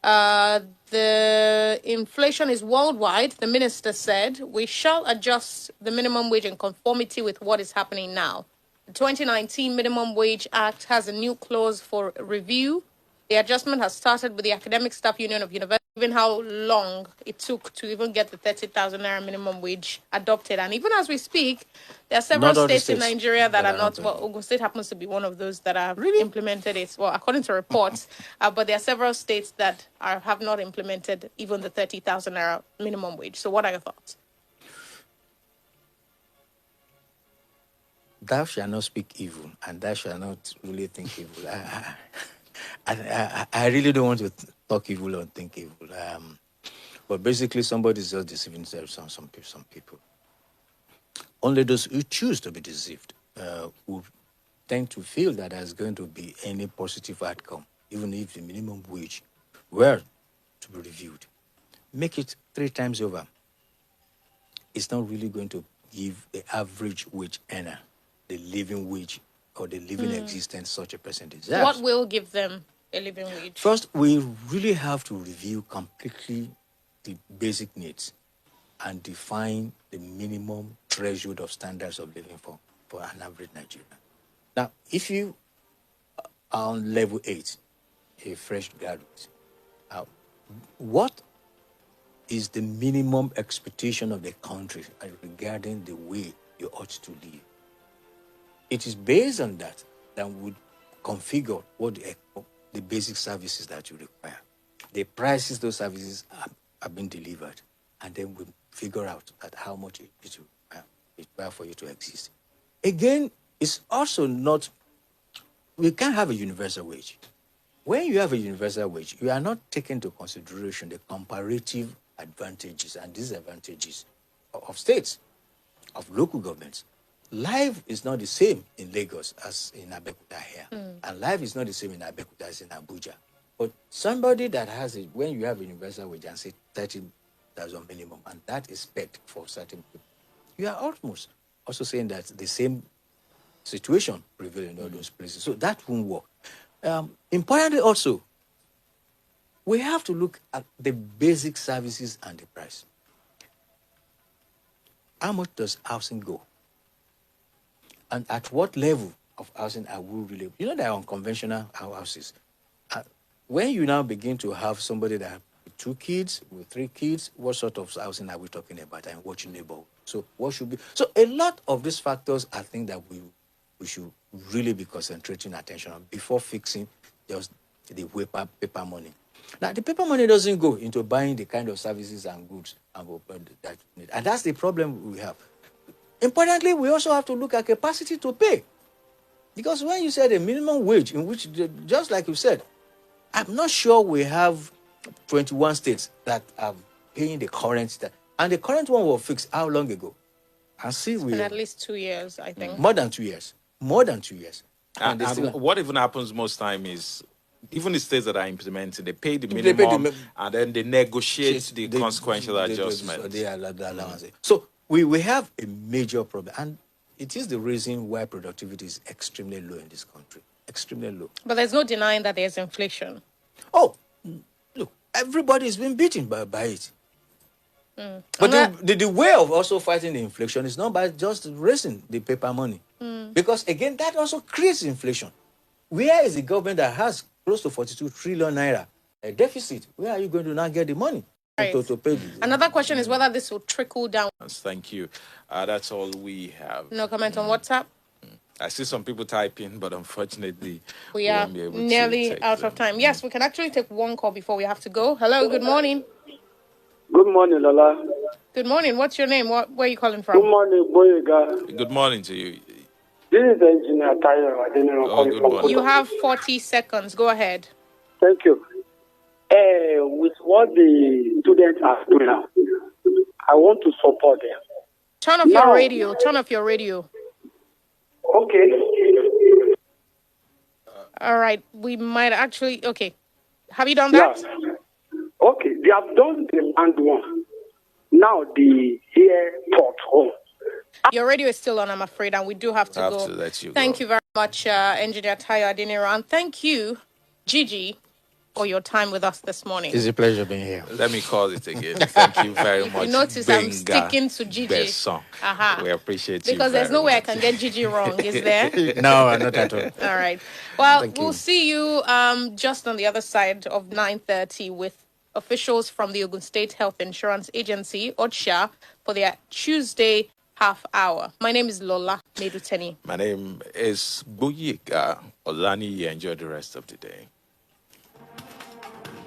The inflation is worldwide, the minister said. We shall adjust the minimum wage in conformity with what is happening now. The 2019 Minimum Wage Act has a new clause for review. The adjustment has started with the Academic Staff Union of University, given how long it took to even get the 30,000 naira minimum wage adopted. And even as we speak, there are several states in Nigeria that are not, well, Ogun State happens to be one of those that have implemented it, well, according to reports, but there are several states that have not implemented even the 30,000 naira minimum wage. So what are your thoughts? Thou shalt not speak evil, and thou shalt not really think evil. I really don't want to talk evil or think evil. But basically, somebody's just deceiving themselves. Some people. Only those who choose to be deceived who tend to feel that there's going to be any positive outcome, even if the minimum wage were to be reviewed. Make it 3 times over. It's not really going to give the average wage earner the living wage or the living existence such a person deserves. What will give them a living wage? First, we really have to review completely the basic needs and define the minimum threshold of standards of living for an average Nigerian. Now, if you are on level 8, a fresh graduate, what is the minimum expectation of the country regarding the way you ought to live? It is based on that would configure what the basic services that you require. The prices those services are being delivered, and then we figure out that how much it will require for you to exist. Again, it's also not, we can't have a universal wage. When you have a universal wage, you are not taking into consideration the comparative advantages and disadvantages of states, of local governments. Life is not the same in Lagos as in Abeokuta here. And life is not the same in Abeokuta as in Abuja. But somebody that has it, when you have a universal wage and say 30,000 minimum, and that is pegged for certain people, you are almost also saying that the same situation prevails in all those places. So that won't work. Importantly also, we have to look at the basic services and the price. How much does housing go? And at what level of housing are we really? You know, there are unconventional houses. When you now begin to have somebody that has 2 kids, with 3 kids, what sort of housing are we talking about and what neighborhood? So what should be? So a lot of these factors, I think that we should really be concentrating attention on before fixing just the paper money. Now, the paper money doesn't go into buying the kind of services and goods that you need. And that's the problem we have. Importantly, we also have to look at capacity to pay. Because when you said a minimum wage, in which, just like you said, I'm not sure we have 21 states that are paying the current. And the current one was fixed how long ago? And see, it's been at least 2 years, I think. More than 2 years. More than 2 years. And what even happens most time is, even the states that are implementing, they pay the minimum and then they negotiate the consequential adjustment. So we have a major problem, and it is the reason why productivity is extremely low in this country. Extremely low. But there's no denying that there's inflation. Oh, look, everybody's been beaten by it. But the way of also fighting the inflation is not by just raising the paper money. Because, again, that also creates inflation. Where is the government that has close to 42 trillion naira a deficit? Where are you going to now get the money? Right. To pay this? Another question is whether this will trickle down. Thank you. That's all we have. No comment on WhatsApp? I see some people typing, but unfortunately, we are won't be able nearly to take out of time. Yes, we can actually take one call before we have to go. Hello, good morning. Good morning, Lola. Good morning. What's your name? Where are you calling from? Good morning, Gbenga. Good morning to you. This is Engineer Tayo. I didn't know Oh, good morning. You have 40 seconds. Go ahead. Thank you. With what the students are doing now, I want to support them. Turn off your radio. Turn off your radio. Okay. All right. We might actually. Okay. Have you done that? Yeah. Okay. They have done the land one. Now the airport home. Your radio is still on, I'm afraid, and we do have to go. To let you Thank you very much, Engineer Tayo Adiniro, and thank you, Gigi, for your time with us this morning. It's a pleasure being here. Let me call it again. Thank you very much. You notice I'm sticking to Gigi. Gbesan. We appreciate you. Because there's no way I can get Gigi wrong, is there? No, not at all. All right. Well, we'll see you just on the other side of 9:30 with officials from the Ogun State Health Insurance Agency, ODSHA, for their Tuesday half hour. My name is Lola Meduteni. My name is Buyika Olani. Enjoy the rest of the day.